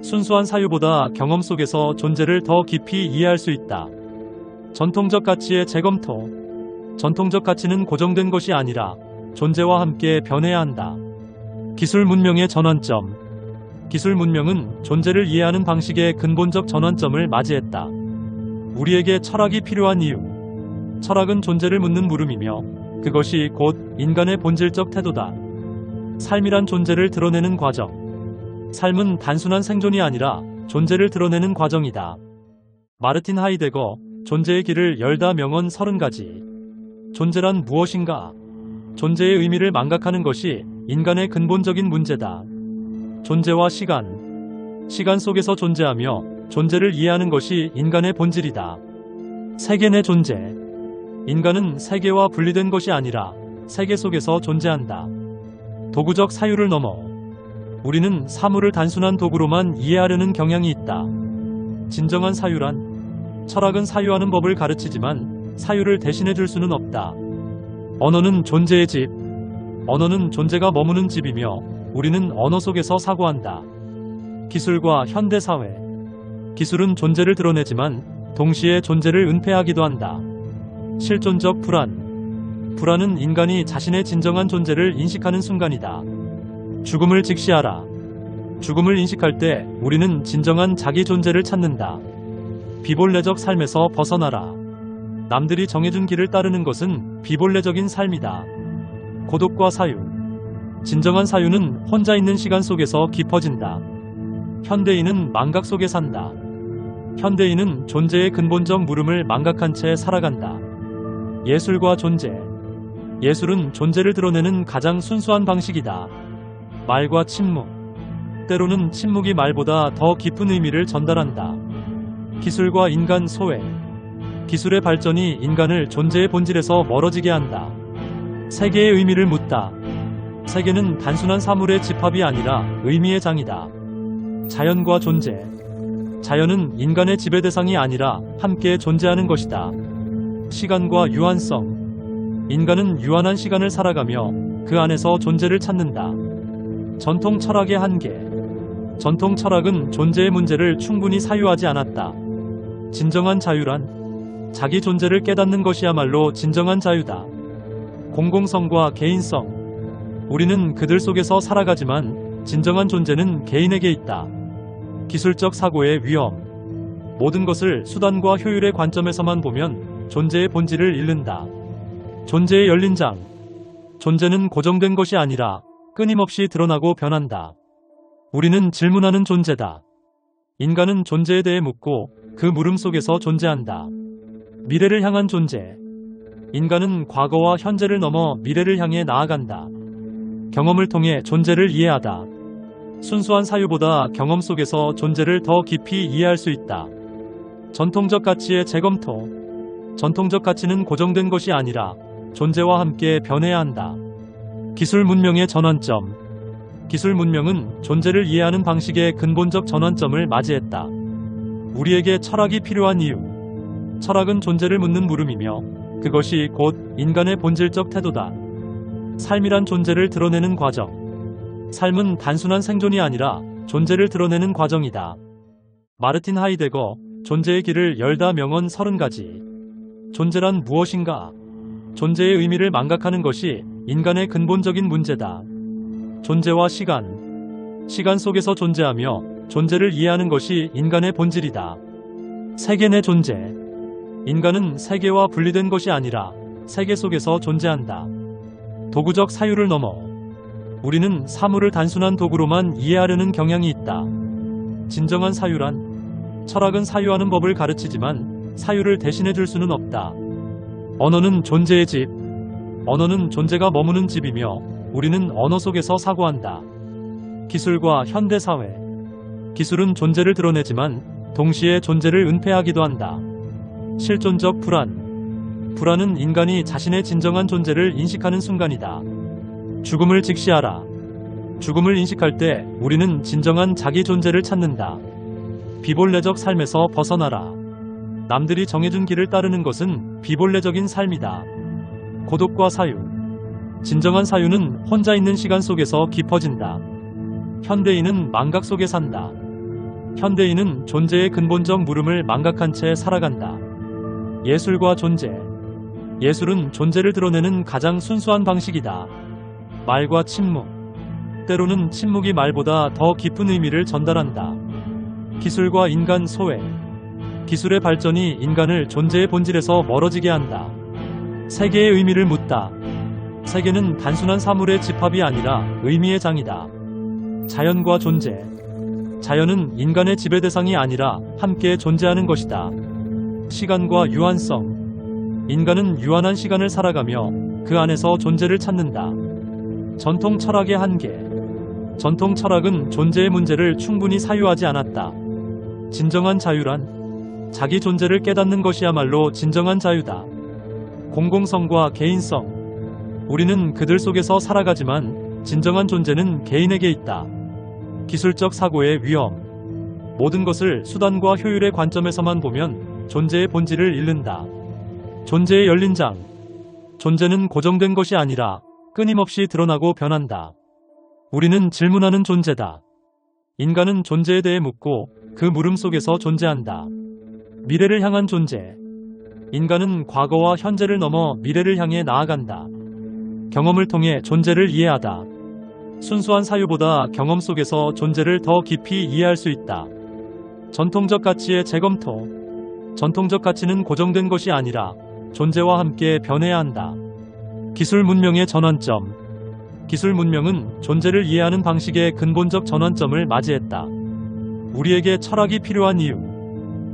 순수한 사유보다 경험 속에서 존재를 더 깊이 이해할 수 있다. 전통적 가치의 재검토. 전통적 가치는 고정된 것이 아니라 존재와 함께 변해야 한다. 기술 문명의 전환점. 기술 문명은 존재를 이해하는 방식의 근본적 전환점을 맞이했다. 우리에게 철학이 필요한 이유. 철학은 존재를 묻는 물음이며 그것이 곧 인간의 본질적 태도다. 삶이란 존재를 드러내는 과정. 삶은 단순한 생존이 아니라 존재를 드러내는 과정이다. 마르틴 하이데거, 존재의 길을 열다 명언 30가지. 존재란 무엇인가? 존재의 의미를 망각하는 것이 인간의 근본적인 문제다. 존재와 시간. 시간 속에서 존재하며 존재를 이해하는 것이 인간의 본질이다. 세계 내 존재. 인간은 세계와 분리된 것이 아니라 세계 속에서 존재한다. 도구적 사유를 넘어. 우리는 사물을 단순한 도구로만 이해하려는 경향이 있다. 진정한 사유란 철학은 사유하는 법을 가르치지만 사유를 대신해 줄 수는 없다. 언어는 존재의 집. 언어는 존재가 머무는 집이며 우리는 언어 속에서 사고한다. 기술과 현대사회. 기술은 존재를 드러내지만 동시에 존재를 은폐하기도 한다. 실존적 불안. 불안은 인간이 자신의 진정한 존재를 인식하는 순간이다. 죽음을 직시하라. 죽음을 인식할 때 우리는 진정한 자기 존재를 찾는다. 비본래적 삶에서 벗어나라. 남들이 정해준 길을 따르는 것은 비본래적인 삶이다. 고독과 사유. 진정한 사유는 혼자 있는 시간 속에서 깊어진다. 현대인은 망각 속에 산다. 현대인은 존재의 근본적 물음을 망각한 채 살아간다. 예술과 존재. 예술은 존재를 드러내는 가장 순수한 방식이다. 말과 침묵. 때로는 침묵이 말보다 더 깊은 의미를 전달한다. 기술과 인간 소외. 기술의 발전이 인간을 존재의 본질에서 멀어지게 한다. 세계의 의미를 묻다. 세계는 단순한 사물의 집합이 아니라 의미의 장이다. 자연과 존재. 자연은 인간의 지배 대상이 아니라 함께 존재하는 것이다. 시간과 유한성. 인간은 유한한 시간을 살아가며 그 안에서 존재를 찾는다. 전통 철학의 한계. 전통 철학은 존재의 문제를 충분히 사유하지 않았다. 진정한 자유란 자기 존재를 깨닫는 것이야말로 진정한 자유다. 공공성과 개인성. 우리는 그들 속에서 살아가지만 진정한 존재는 개인에게 있다. 기술적 사고의 위험. 모든 것을 수단과 효율의 관점에서만 보면 존재의 본질을 잃는다. 존재의 열린 장. 존재는 고정된 것이 아니라 끊임없이 드러나고 변한다. 우리는 질문하는 존재다. 인간은 존재에 대해 묻고 그 물음 속에서 존재한다. 미래를 향한 존재. 인간은 과거와 현재를 넘어 미래를 향해 나아간다. 경험을 통해 존재를 이해하다. 순수한 사유보다 경험 속에서 존재를 더 깊이 이해할 수 있다. 전통적 가치의 재검토. 전통적 가치는 고정된 것이 아니라 존재와 함께 변해야 한다. 기술 문명의 전환점. 기술 문명은 존재를 이해하는 방식의 근본적 전환점을 맞이했다. 우리에게 철학이 필요한 이유. 철학은 존재를 묻는 물음이며 그것이 곧 인간의 본질적 태도다. 삶이란 존재를 드러내는 과정. 삶은 단순한 생존이 아니라 존재를 드러내는 과정이다. 마르틴 하이데거, 존재의 길을 열다 명언 30가지. 존재란 무엇인가? 존재의 의미를 망각하는 것이 인간의 근본적인 문제다. 존재와 시간. 시간 속에서 존재하며 존재를 이해하는 것이 인간의 본질이다. 세계 내 존재. 인간은 세계와 분리된 것이 아니라 세계 속에서 존재한다. 도구적 사유를 넘어 우리는 사물을 단순한 도구로만 이해하려는 경향이 있다. 진정한 사유란 철학은 사유하는 법을 가르치지만 사유를 대신해 줄 수는 없다. 언어는 존재의 집. 언어는 존재가 머무는 집이며 우리는 언어 속에서 사고한다. 기술과 현대사회. 기술은 존재를 드러내지만 동시에 존재를 은폐하기도 한다. 실존적 불안. 불안은 인간이 자신의 진정한 존재를 인식하는 순간이다. 죽음을 직시하라. 죽음을 인식할 때 우리는 진정한 자기 존재를 찾는다. 비본래적 삶에서 벗어나라. 남들이 정해준 길을 따르는 것은 비본래적인 삶이다. 고독과 사유. 진정한 사유는 혼자 있는 시간 속에서 깊어진다. 현대인은 망각 속에 산다. 현대인은 존재의 근본적 물음을 망각한 채 살아간다. 예술과 존재. 예술은 존재를 드러내는 가장 순수한 방식이다. 말과 침묵. 때로는 침묵이 말보다 더 깊은 의미를 전달한다. 기술과 인간 소외. 기술의 발전이 인간을 존재의 본질에서 멀어지게 한다. 세계의 의미를 묻다. 세계는 단순한 사물의 집합이 아니라 의미의 장이다. 자연과 존재. 자연은 인간의 지배 대상이 아니라 함께 존재하는 것이다. 시간과 유한성. 인간은 유한한 시간을 살아가며 그 안에서 존재를 찾는다. 전통 철학의 한계. 전통 철학은 존재의 문제를 충분히 사유하지 않았다. 진정한 자유란 자기 존재를 깨닫는 것이야말로 진정한 자유다. 공공성과 개인성. 우리는 그들 속에서 살아가지만 진정한 존재는 개인에게 있다. 기술적 사고의 위험. 모든 것을 수단과 효율의 관점에서만 보면 존재의 본질을 잃는다. 존재의 열린 장. 존재는 고정된 것이 아니라 끊임없이 드러나고 변한다. 우리는 질문하는 존재다. 인간은 존재에 대해 묻고 그 물음 속에서 존재한다. 미래를 향한 존재. 인간은 과거와 현재를 넘어 미래를 향해 나아간다. 경험을 통해 존재를 이해하다. 순수한 사유보다 경험 속에서 존재를 더 깊이 이해할 수 있다. 전통적 가치의 재검토. 전통적 가치는 고정된 것이 아니라 존재와 함께 변해야 한다. 기술 문명의 전환점. 기술 문명은 존재를 이해하는 방식의 근본적 전환점을 맞이했다. 우리에게 철학이 필요한 이유.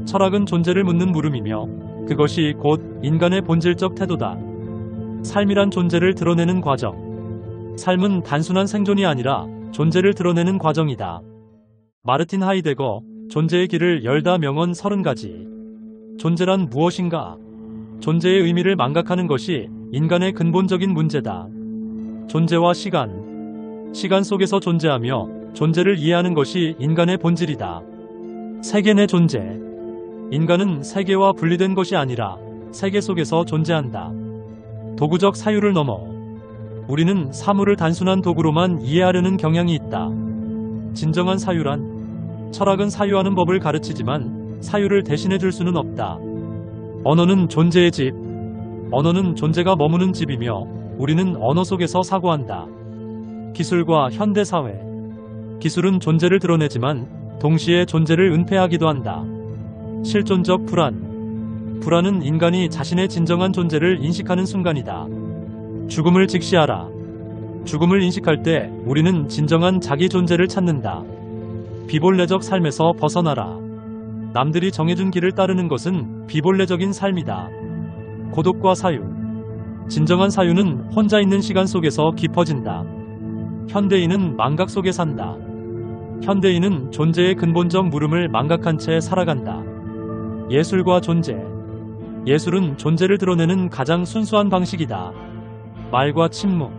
철학은 존재를 묻는 물음이며 그것이 곧 인간의 본질적 태도다. 삶이란 존재를 드러내는 과정. 삶은 단순한 생존이 아니라 존재를 드러내는 과정이다. 마르틴 하이데거, 존재의 길을 열다 명언 30가지. 존재란 무엇인가? 존재의 의미를 망각하는 것이 인간의 근본적인 문제다. 존재와 시간. 시간 속에서 존재하며 존재를 이해하는 것이 인간의 본질이다. 세계 내 존재. 인간은 세계와 분리된 것이 아니라 세계 속에서 존재한다. 도구적 사유를 넘어 우리는 사물을 단순한 도구로만 이해하려는 경향이 있다. 진정한 사유란 철학은 사유하는 법을 가르치지만 사유를 대신해 줄 수는 없다. 언어는 존재의 집. 언어는 존재가 머무는 집이며 우리는 언어 속에서 사고한다. 기술과 현대사회. 기술은 존재를 드러내지만 동시에 존재를 은폐하기도 한다. 실존적 불안. 불안은 인간이 자신의 진정한 존재를 인식하는 순간이다. 죽음을 직시하라. 죽음을 인식할 때 우리는 진정한 자기 존재를 찾는다. 비본래적 삶에서 벗어나라. 남들이 정해준 길을 따르는 것은 비본래적인 삶이다. 고독과 사유. 진정한 사유는 혼자 있는 시간 속에서 깊어진다. 현대인은 망각 속에 산다. 현대인은 존재의 근본적 물음을 망각한 채 살아간다. 예술과 존재. 예술은 존재를 드러내는 가장 순수한 방식이다. 말과 침묵.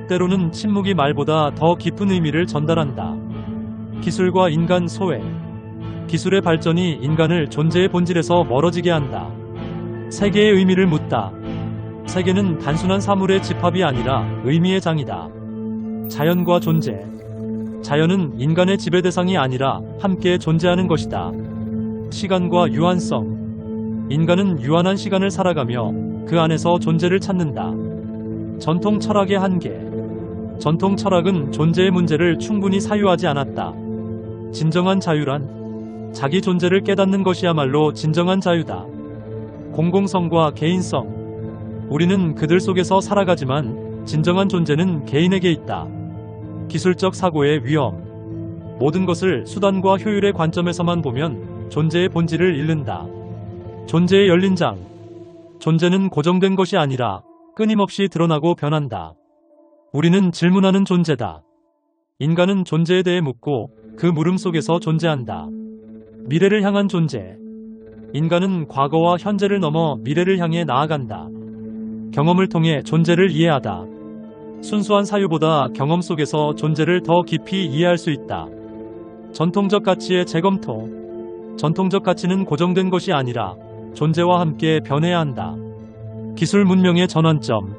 때로는 침묵이 말보다 더 깊은 의미를 전달한다. 기술과 인간 소외. 기술의 발전이 인간을 존재의 본질에서 멀어지게 한다. 세계의 의미를 묻다. 세계는 단순한 사물의 집합이 아니라 의미의 장이다. 자연과 존재. 자연은 인간의 지배 대상이 아니라 함께 존재하는 것이다. 시간과 유한성. 인간은 유한한 시간을 살아가며 그 안에서 존재를 찾는다. 전통 철학의 한계. 전통 철학은 존재의 문제를 충분히 사유하지 않았다. 진정한 자유란 자기 존재를 깨닫는 것이야말로 진정한 자유다. 공공성과 개인성. 우리는 그들 속에서 살아가지만 진정한 존재는 개인에게 있다. 기술적 사고의 위험. 모든 것을 수단과 효율의 관점에서만 보면 존재의 본질을 잃는다. 존재의 열린 장. 존재는 고정된 것이 아니라 끊임없이 드러나고 변한다. 우리는 질문하는 존재다. 인간은 존재에 대해 묻고 그 물음 속에서 존재한다. 미래를 향한 존재. 인간은 과거와 현재를 넘어 미래를 향해 나아간다. 경험을 통해 존재를 이해하다. 순수한 사유보다 경험 속에서 존재를 더 깊이 이해할 수 있다. 전통적 가치의 재검토. 전통적 가치는 고정된 것이 아니라 존재와 함께 변해야 한다. 기술 문명의 전환점.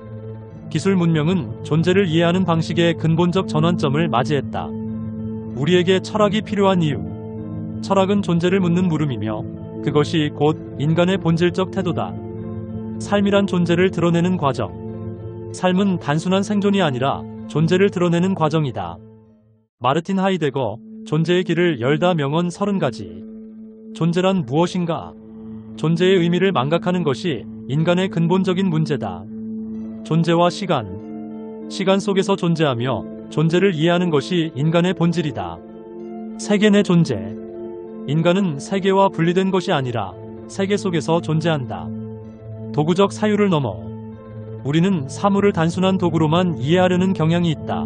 기술 문명은 존재를 이해하는 방식의 근본적 전환점을 맞이했다. 우리에게 철학이 필요한 이유. 철학은 존재를 묻는 물음이며 그것이 곧 인간의 본질적 태도다. 삶이란 존재를 드러내는 과정. 삶은 단순한 생존이 아니라 존재를 드러내는 과정이다. 마르틴 하이데거, 존재의 길을 열다 명언 30가지. 존재란 무엇인가? 존재의 의미를 망각하는 것이 인간의 근본적인 문제다. 존재와 시간. 시간 속에서 존재하며 존재를 이해하는 것이 인간의 본질이다. 세계 내 존재. 인간은 세계와 분리된 것이 아니라 세계 속에서 존재한다. 도구적 사유를 넘어. 우리는 사물을 단순한 도구로만 이해하려는 경향이 있다.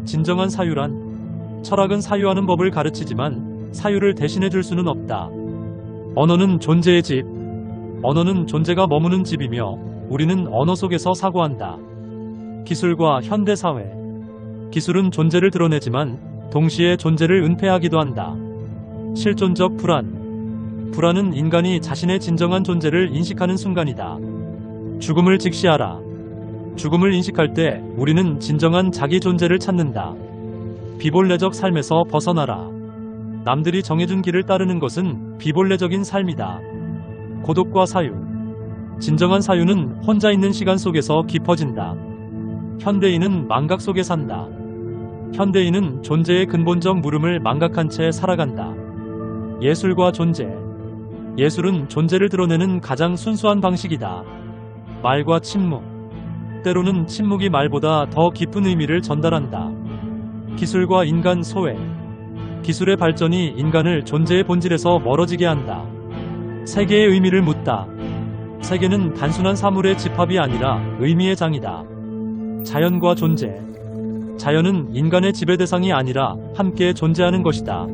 진정한 사유란 철학은 사유하는 법을 가르치지만 사유를 대신해 줄 수는 없다. 언어는 존재의 집. 언어는 존재가 머무는 집이며 우리는 언어 속에서 사고한다. 기술과 현대사회. 기술은 존재를 드러내지만 동시에 존재를 은폐하기도 한다. 실존적 불안. 불안은 인간이 자신의 진정한 존재를 인식하는 순간이다. 죽음을 직시하라. 죽음을 인식할 때 우리는 진정한 자기 존재를 찾는다. 비본래적 삶에서 벗어나라. 남들이 정해준 길을 따르는 것은 비본래적인 삶이다. 고독과 사유. 진정한 사유는 혼자 있는 시간 속에서 깊어진다. 현대인은 망각 속에 산다. 현대인은 존재의 근본적 물음을 망각한 채 살아간다. 예술과 존재. 예술은 존재를 드러내는 가장 순수한 방식이다. 말과 침묵. 때로는 침묵이 말보다 더 깊은 의미를 전달한다. 기술과 인간 소외. 기술의 발전이 인간을 존재의 본질에서 멀어지게 한다. 세계의 의미를 묻다. 세계는 단순한 사물의 집합이 아니라 의미의 장이다. 자연과 존재. 자연은 인간의 지배 대상이 아니라 함께 존재하는 것이다.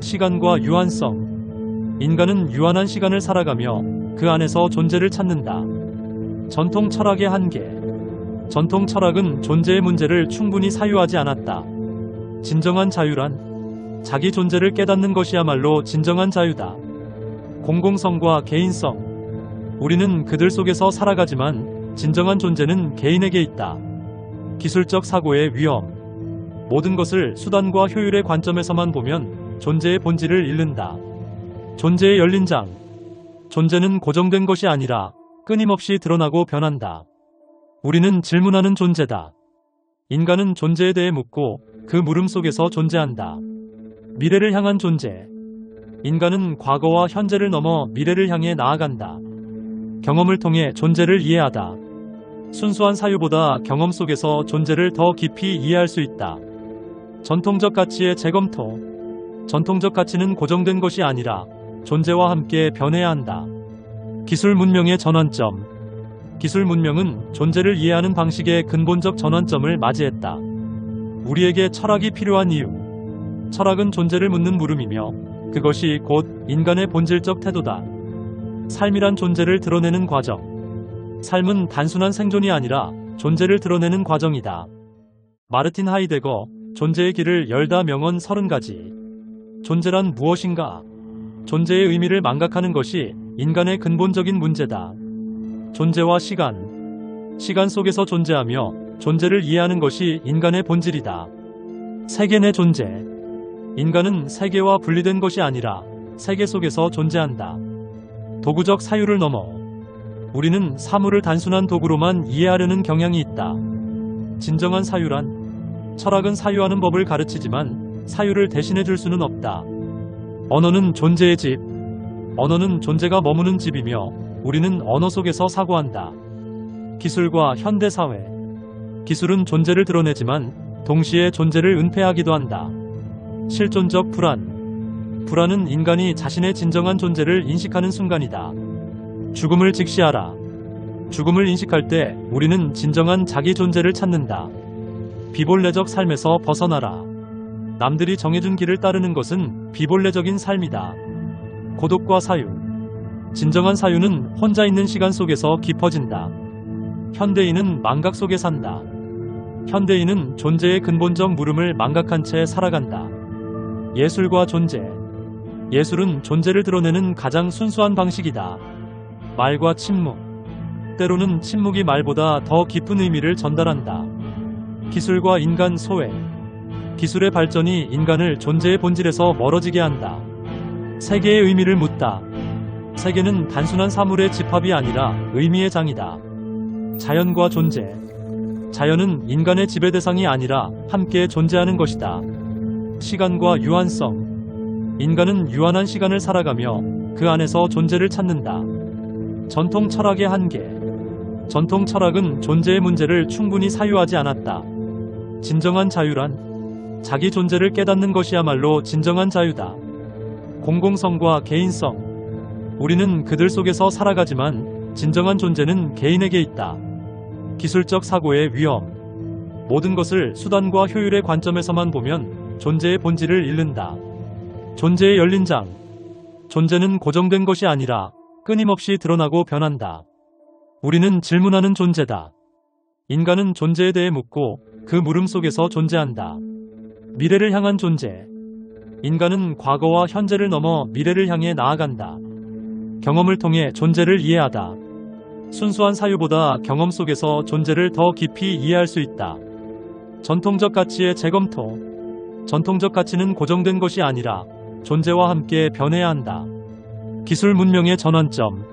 시간과 유한성. 인간은 유한한 시간을 살아가며 그 안에서 존재를 찾는다. 전통 철학의 한계. 전통 철학은 존재의 문제를 충분히 사유하지 않았다. 진정한 자유란 자기 존재를 깨닫는 것이야말로 진정한 자유다. 공공성과 개인성. 우리는 그들 속에서 살아가지만 진정한 존재는 개인에게 있다. 기술적 사고의 위험. 모든 것을 수단과 효율의 관점에서만 보면 존재의 본질을 잃는다. 존재의 열린 장. 존재는 고정된 것이 아니라 끊임없이 드러나고 변한다. 우리는 질문하는 존재다. 인간은 존재에 대해 묻고 그 물음 속에서 존재한다. 미래를 향한 존재. 인간은 과거와 현재를 넘어 미래를 향해 나아간다. 경험을 통해 존재를 이해하다. 순수한 사유보다 경험 속에서 존재를 더 깊이 이해할 수 있다. 전통적 가치의 재검토. 전통적 가치는 고정된 것이 아니라 존재와 함께 변해야 한다. 기술 문명의 전환점. 기술 문명은 존재를 이해하는 방식의 근본적 전환점을 맞이했다. 우리에게 철학이 필요한 이유. 철학은 존재를 묻는 물음이며 그것이 곧 인간의 본질적 태도다. 삶이란 존재를 드러내는 과정. 삶은 단순한 생존이 아니라 존재를 드러내는 과정이다. 마르틴 하이데거, 존재의 길을 열다 명언 30가지. 존재란 무엇인가? 존재의 의미를 망각하는 것이 인간의 근본적인 문제다. 존재와 시간. 시간 속에서 존재하며 존재를 이해하는 것이 인간의 본질이다. 세계 내 존재. 인간은 세계와 분리된 것이 아니라 세계 속에서 존재한다. 도구적 사유를 넘어 우리는 사물을 단순한 도구로만 이해하려는 경향이 있다. 진정한 사유란 철학은 사유하는 법을 가르치지만 사유를 대신해 줄 수는 없다. 언어는 존재의 집. 언어는 존재가 머무는 집이며 우리는 언어 속에서 사고한다. 기술과 현대사회. 기술은 존재를 드러내지만 동시에 존재를 은폐하기도 한다. 실존적 불안. 불안은 인간이 자신의 진정한 존재를 인식하는 순간이다. 죽음을 직시하라. 죽음을 인식할 때 우리는 진정한 자기 존재를 찾는다. 비본래적 삶에서 벗어나라. 남들이 정해준 길을 따르는 것은 비본래적인 삶이다. 고독과 사유. 진정한 사유는 혼자 있는 시간 속에서 깊어진다. 현대인은 망각 속에 산다. 현대인은 존재의 근본적 물음을 망각한 채 살아간다. 예술과 존재. 예술은 존재를 드러내는 가장 순수한 방식이다. 말과 침묵. 때로는 침묵이 말보다 더 깊은 의미를 전달한다. 기술과 인간 소외. 기술의 발전이 인간을 존재의 본질에서 멀어지게 한다. 세계의 의미를 묻다. 세계는 단순한 사물의 집합이 아니라 의미의 장이다. 자연과 존재. 자연은 인간의 지배 대상이 아니라 함께 존재하는 것이다. 시간과 유한성. 인간은 유한한 시간을 살아가며 그 안에서 존재를 찾는다. 전통 철학의 한계. 전통 철학은 존재의 문제를 충분히 사유하지 않았다. 진정한 자유란 자기 존재를 깨닫는 것이야말로 진정한 자유다. 공공성과 개인성. 우리는 그들 속에서 살아가지만 진정한 존재는 개인에게 있다. 기술적 사고의 위험. 모든 것을 수단과 효율의 관점에서만 보면 존재의 본질을 잃는다. 존재의 열린 장. 존재는 고정된 것이 아니라 끊임없이 드러나고 변한다. 우리는 질문하는 존재다. 인간은 존재에 대해 묻고 그 물음 속에서 존재한다. 미래를 향한 존재. 인간은 과거와 현재를 넘어 미래를 향해 나아간다. 경험을 통해 존재를 이해하다. 순수한 사유보다 경험 속에서 존재를 더 깊이 이해할 수 있다. 전통적 가치의 재검토. 전통적 가치는 고정된 것이 아니라 존재와 함께 변해야 한다. 기술 문명의 전환점.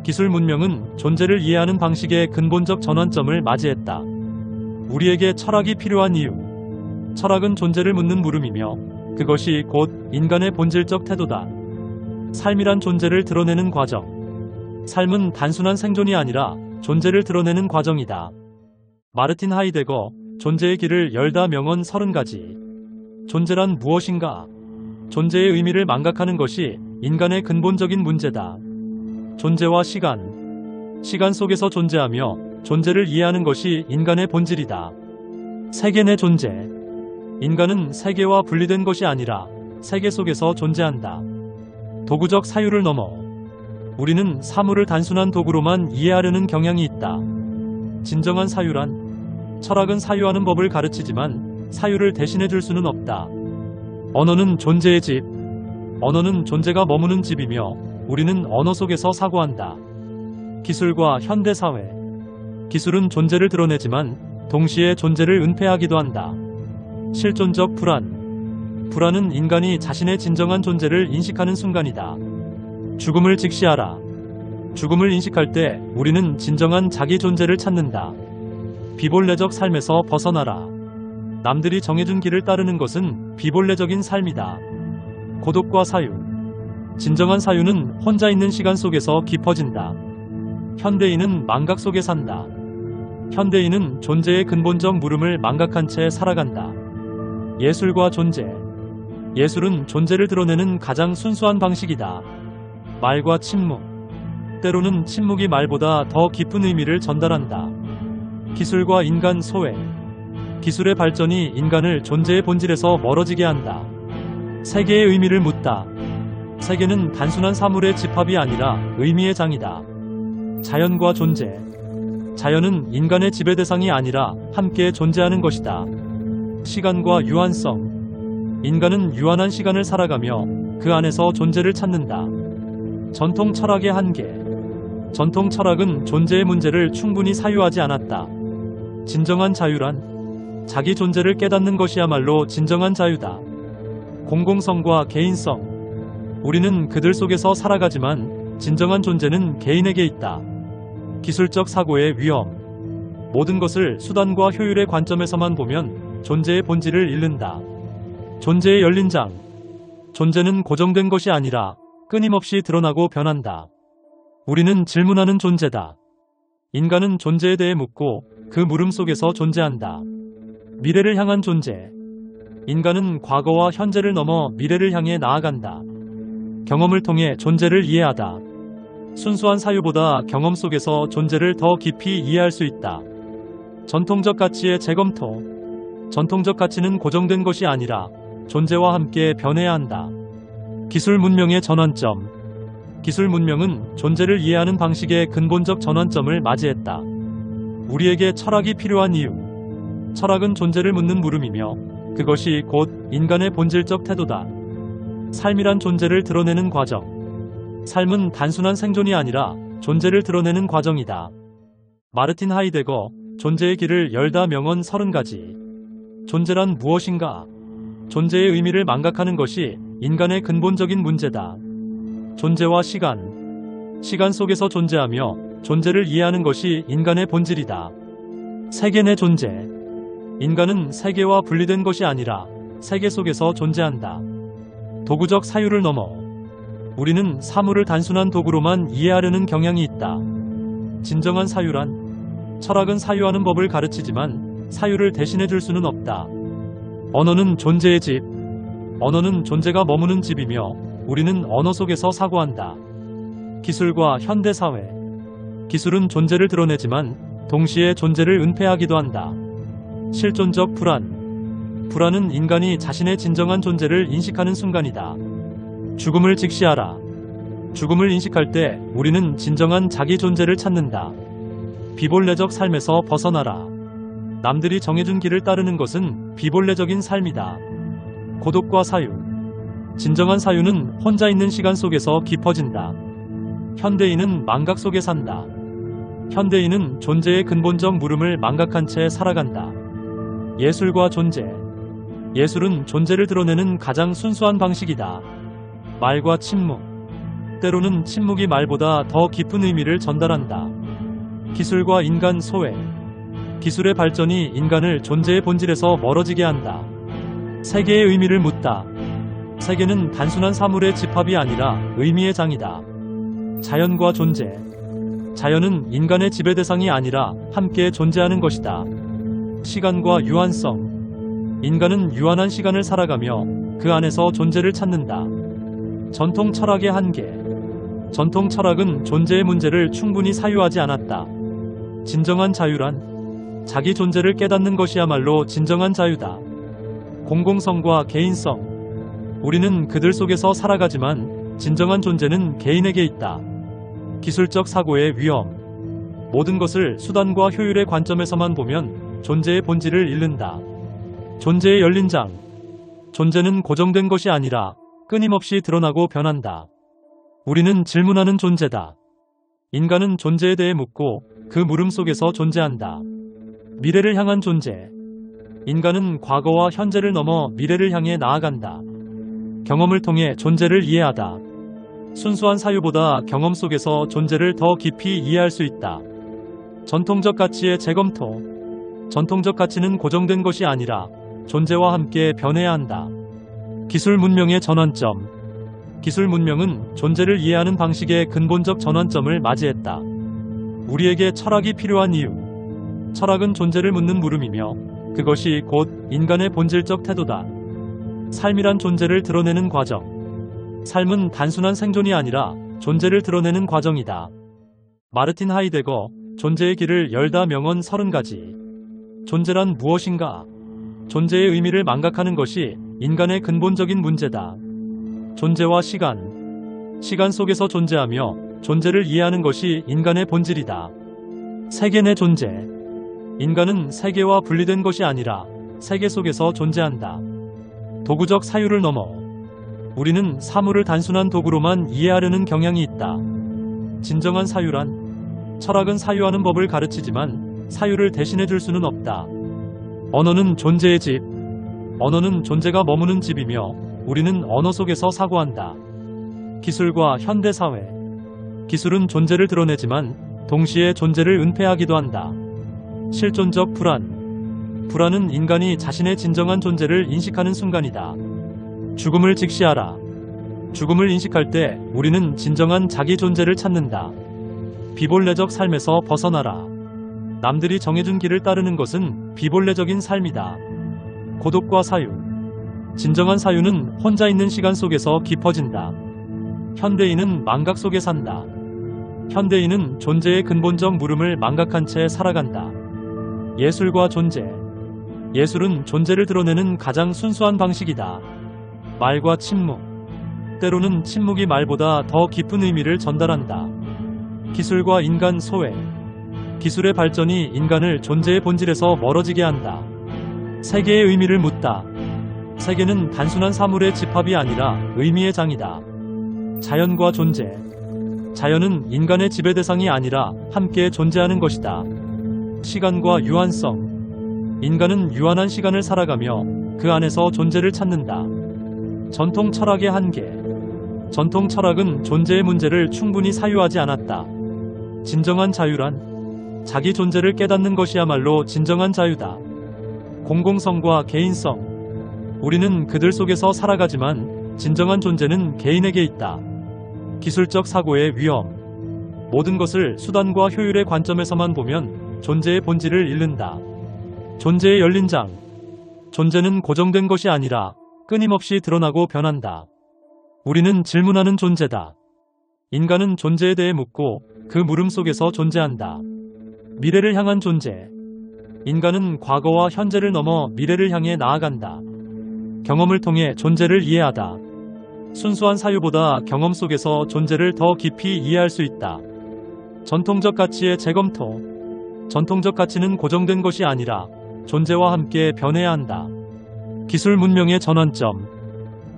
기술 문명은 존재를 이해하는 방식의 근본적 전환점을 맞이했다. 우리에게 철학이 필요한 이유. 철학은 존재를 묻는 물음이며 그것이 곧 인간의 본질적 태도다. 삶이란 존재를 드러내는 과정. 삶은 단순한 생존이 아니라 존재를 드러내는 과정이다. 마르틴 하이데거, 존재의 길을 열다 명언 30가지. 존재란 무엇인가? 존재의 의미를 망각하는 것이 인간의 근본적인 문제다. 존재와 시간. 시간 속에서 존재하며 존재를 이해하는 것이 인간의 본질이다. 세계 내 존재. 인간은 세계와 분리된 것이 아니라 세계 속에서 존재한다. 도구적 사유를 넘어 우리는 사물을 단순한 도구로만 이해하려는 경향이 있다. 진정한 사유란 철학은 사유하는 법을 가르치지만 사유를 대신해 줄 수는 없다. 언어는 존재의 집. 언어는 존재가 머무는 집이며 우리는 언어 속에서 사고한다. 기술과 현대사회. 기술은 존재를 드러내지만 동시에 존재를 은폐하기도 한다. 실존적 불안. 불안은 인간이 자신의 진정한 존재를 인식하는 순간이다. 죽음을 직시하라. 죽음을 인식할 때 우리는 진정한 자기 존재를 찾는다. 비본래적 삶에서 벗어나라. 남들이 정해준 길을 따르는 것은 비본래적인 삶이다. 고독과 사유. 진정한 사유는 혼자 있는 시간 속에서 깊어진다. 현대인은 망각 속에 산다. 현대인은 존재의 근본적 물음을 망각한 채 살아간다. 예술과 존재. 예술은 존재를 드러내는 가장 순수한 방식이다. 말과 침묵. 때로는 침묵이 말보다 더 깊은 의미를 전달한다. 기술과 인간 소외. 기술의 발전이 인간을 존재의 본질에서 멀어지게 한다. 세계의 의미를 묻다. 세계는 단순한 사물의 집합이 아니라 의미의 장이다. 자연과 존재. 자연은 인간의 지배 대상이 아니라 함께 존재하는 것이다. 시간과 유한성. 인간은 유한한 시간을 살아가며 그 안에서 존재를 찾는다. 전통 철학의 한계. 전통 철학은 존재의 문제를 충분히 사유하지 않았다. 진정한 자유란 자기 존재를 깨닫는 것이야말로 진정한 자유다. 공공성과 개인성. 우리는 그들 속에서 살아가지만 진정한 존재는 개인에게 있다. 기술적 사고의 위험. 모든 것을 수단과 효율의 관점에서만 보면 존재의 본질을 잃는다. 존재의 열린 장. 존재는 고정된 것이 아니라 끊임없이 드러나고 변한다. 우리는 질문하는 존재다. 인간은 존재에 대해 묻고 그 물음 속에서 존재한다. 미래를 향한 존재. 인간은 과거와 현재를 넘어 미래를 향해 나아간다. 경험을 통해 존재를 이해하다. 순수한 사유보다 경험 속에서 존재를 더 깊이 이해할 수 있다. 전통적 가치의 재검토. 전통적 가치는 고정된 것이 아니라 존재와 함께 변해야 한다. 기술 문명의 전환점. 기술 문명은 존재를 이해하는 방식의 근본적 전환점을 맞이했다. 우리에게 철학이 필요한 이유. 철학은 존재를 묻는 물음이며 그것이 곧 인간의 본질적 태도다. 삶이란 존재를 드러내는 과정. 삶은 단순한 생존이 아니라 존재를 드러내는 과정이다. 마르틴 하이데거, 존재의 길을 열다 명언 30가지. 존재란 무엇인가? 존재의 의미를 망각하는 것이 인간의 근본적인 문제다. 존재와 시간. 시간 속에서 존재하며 존재를 이해하는 것이 인간의 본질이다. 세계 내 존재. 인간은 세계와 분리된 것이 아니라 세계 속에서 존재한다. 도구적 사유를 넘어. 우리는 사물을 단순한 도구로만 이해하려는 경향이 있다. 진정한 사유란 철학은 사유하는 법을 가르치지만 사유를 대신해 줄 수는 없다. 언어는 존재의 집. 언어는 존재가 머무는 집이며 우리는 언어 속에서 사고한다. 기술과 현대사회. 기술은 존재를 드러내지만 동시에 존재를 은폐하기도 한다. 실존적 불안. 불안은 인간이 자신의 진정한 존재를 인식하는 순간이다. 죽음을 직시하라. 죽음을 인식할 때 우리는 진정한 자기 존재를 찾는다. 비본래적 삶에서 벗어나라. 남들이 정해준 길을 따르는 것은 비본래적인 삶이다. 고독과 사유. 진정한 사유는 혼자 있는 시간 속에서 깊어진다. 현대인은 망각 속에 산다. 현대인은 존재의 근본적 물음을 망각한 채 살아간다. 예술과 존재. 예술은 존재를 드러내는 가장 순수한 방식이다. 말과 침묵. 때로는 침묵이 말보다 더 깊은 의미를 전달한다. 기술과 인간 소외. 기술의 발전이 인간을 존재의 본질에서 멀어지게 한다. 세계의 의미를 묻다. 세계는 단순한 사물의 집합이 아니라 의미의 장이다. 자연과 존재. 자연은 인간의 지배 대상이 아니라 함께 존재하는 것이다. 시간과 유한성. 인간은 유한한 시간을 살아가며 그 안에서 존재를 찾는다. 전통 철학의 한계. 전통 철학은 존재의 문제를 충분히 사유하지 않았다. 진정한 자유란 자기 존재를 깨닫는 것이야말로 진정한 자유다. 공공성과 개인성. 우리는 그들 속에서 살아가지만 진정한 존재는 개인에게 있다. 기술적 사고의 위험. 모든 것을 수단과 효율의 관점에서만 보면 존재의 본질을 잃는다. 존재의 열린 장. 존재는 고정된 것이 아니라 끊임없이 드러나고 변한다. 우리는 질문하는 존재다. 인간은 존재에 대해 묻고 그 물음 속에서 존재한다. 미래를 향한 존재. 인간은 과거와 현재를 넘어 미래를 향해 나아간다. 경험을 통해 존재를 이해하다. 순수한 사유보다 경험 속에서 존재를 더 깊이 이해할 수 있다. 전통적 가치의 재검토. 전통적 가치는 고정된 것이 아니라 존재와 함께 변해야 한다. 기술 문명의 전환점. 기술 문명은 존재를 이해하는 방식의 근본적 전환점을 맞이했다. 우리에게 철학이 필요한 이유. 철학은 존재를 묻는 물음이며 그것이 곧 인간의 본질적 태도다. 삶이란 존재를 드러내는 과정. 삶은 단순한 생존이 아니라 존재를 드러내는 과정이다. 마르틴 하이데거, 존재의 길을 열다 명언 30가지. 존재란 무엇인가? 존재의 의미를 망각하는 것이 인간의 근본적인 문제다. 존재와 시간. 시간 속에서 존재하며 존재를 이해하는 것이 인간의 본질이다. 세계 내 존재. 인간은 세계와 분리된 것이 아니라 세계 속에서 존재한다. 도구적 사유를 넘어 우리는 사물을 단순한 도구로만 이해하려는 경향이 있다. 진정한 사유란, 철학은 사유하는 법을 가르치지만 사유를 대신해 줄 수는 없다. 언어는 존재의 집, 언어는 존재가 머무는 집이며 우리는 언어 속에서 사고한다. 기술과 현대사회. 기술은 존재를 드러내지만 동시에 존재를 은폐하기도 한다. 실존적 불안. 불안은 인간이 자신의 진정한 존재를 인식하는 순간이다. 죽음을 직시하라. 죽음을 인식할 때 우리는 진정한 자기 존재를 찾는다. 비본래적 삶에서 벗어나라. 남들이 정해준 길을 따르는 것은 비본래적인 삶이다. 고독과 사유. 진정한 사유는 혼자 있는 시간 속에서 깊어진다. 현대인은 망각 속에 산다. 현대인은 존재의 근본적 물음을 망각한 채 살아간다. 예술과 존재. 예술은 존재를 드러내는 가장 순수한 방식이다. 말과 침묵. 때로는 침묵이 말보다 더 깊은 의미를 전달한다. 기술과 인간 소외. 기술의 발전이 인간을 존재의 본질에서 멀어지게 한다. 세계의 의미를 묻다. 세계는 단순한 사물의 집합이 아니라 의미의 장이다. 자연과 존재. 자연은 인간의 지배 대상이 아니라 함께 존재하는 것이다. 시간과 유한성. 인간은 유한한 시간을 살아가며 그 안에서 존재를 찾는다. 전통 철학의 한계. 전통 철학은 존재의 문제를 충분히 사유하지 않았다. 진정한 자유란 자기 존재를 깨닫는 것이야말로 진정한 자유다. 공공성과 개인성. 우리는 그들 속에서 살아가지만 진정한 존재는 개인에게 있다. 기술적 사고의 위험. 모든 것을 수단과 효율의 관점에서만 보면 존재의 본질을 잃는다. 존재의 열린 장. 존재는 고정된 것이 아니라 끊임없이 드러나고 변한다. 우리는 질문하는 존재다. 인간은 존재에 대해 묻고 그 물음 속에서 존재한다. 미래를 향한 존재. 인간은 과거와 현재를 넘어 미래를 향해 나아간다. 경험을 통해 존재를 이해하다. 순수한 사유보다 경험 속에서 존재를 더 깊이 이해할 수 있다. 전통적 가치의 재검토. 전통적 가치는 고정된 것이 아니라 존재와 함께 변해야 한다. 기술 문명의 전환점.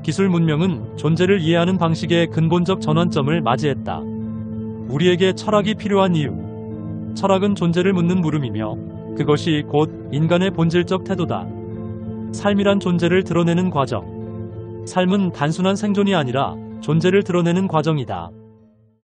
기술 문명은 존재를 이해하는 방식의 근본적 전환점을 맞이했다. 우리에게 철학이 필요한 이유. 철학은 존재를 묻는 물음이며 그것이 곧 인간의 본질적 태도다. 삶이란 존재를 드러내는 과정. 삶은 단순한 생존이 아니라 존재를 드러내는 과정이다.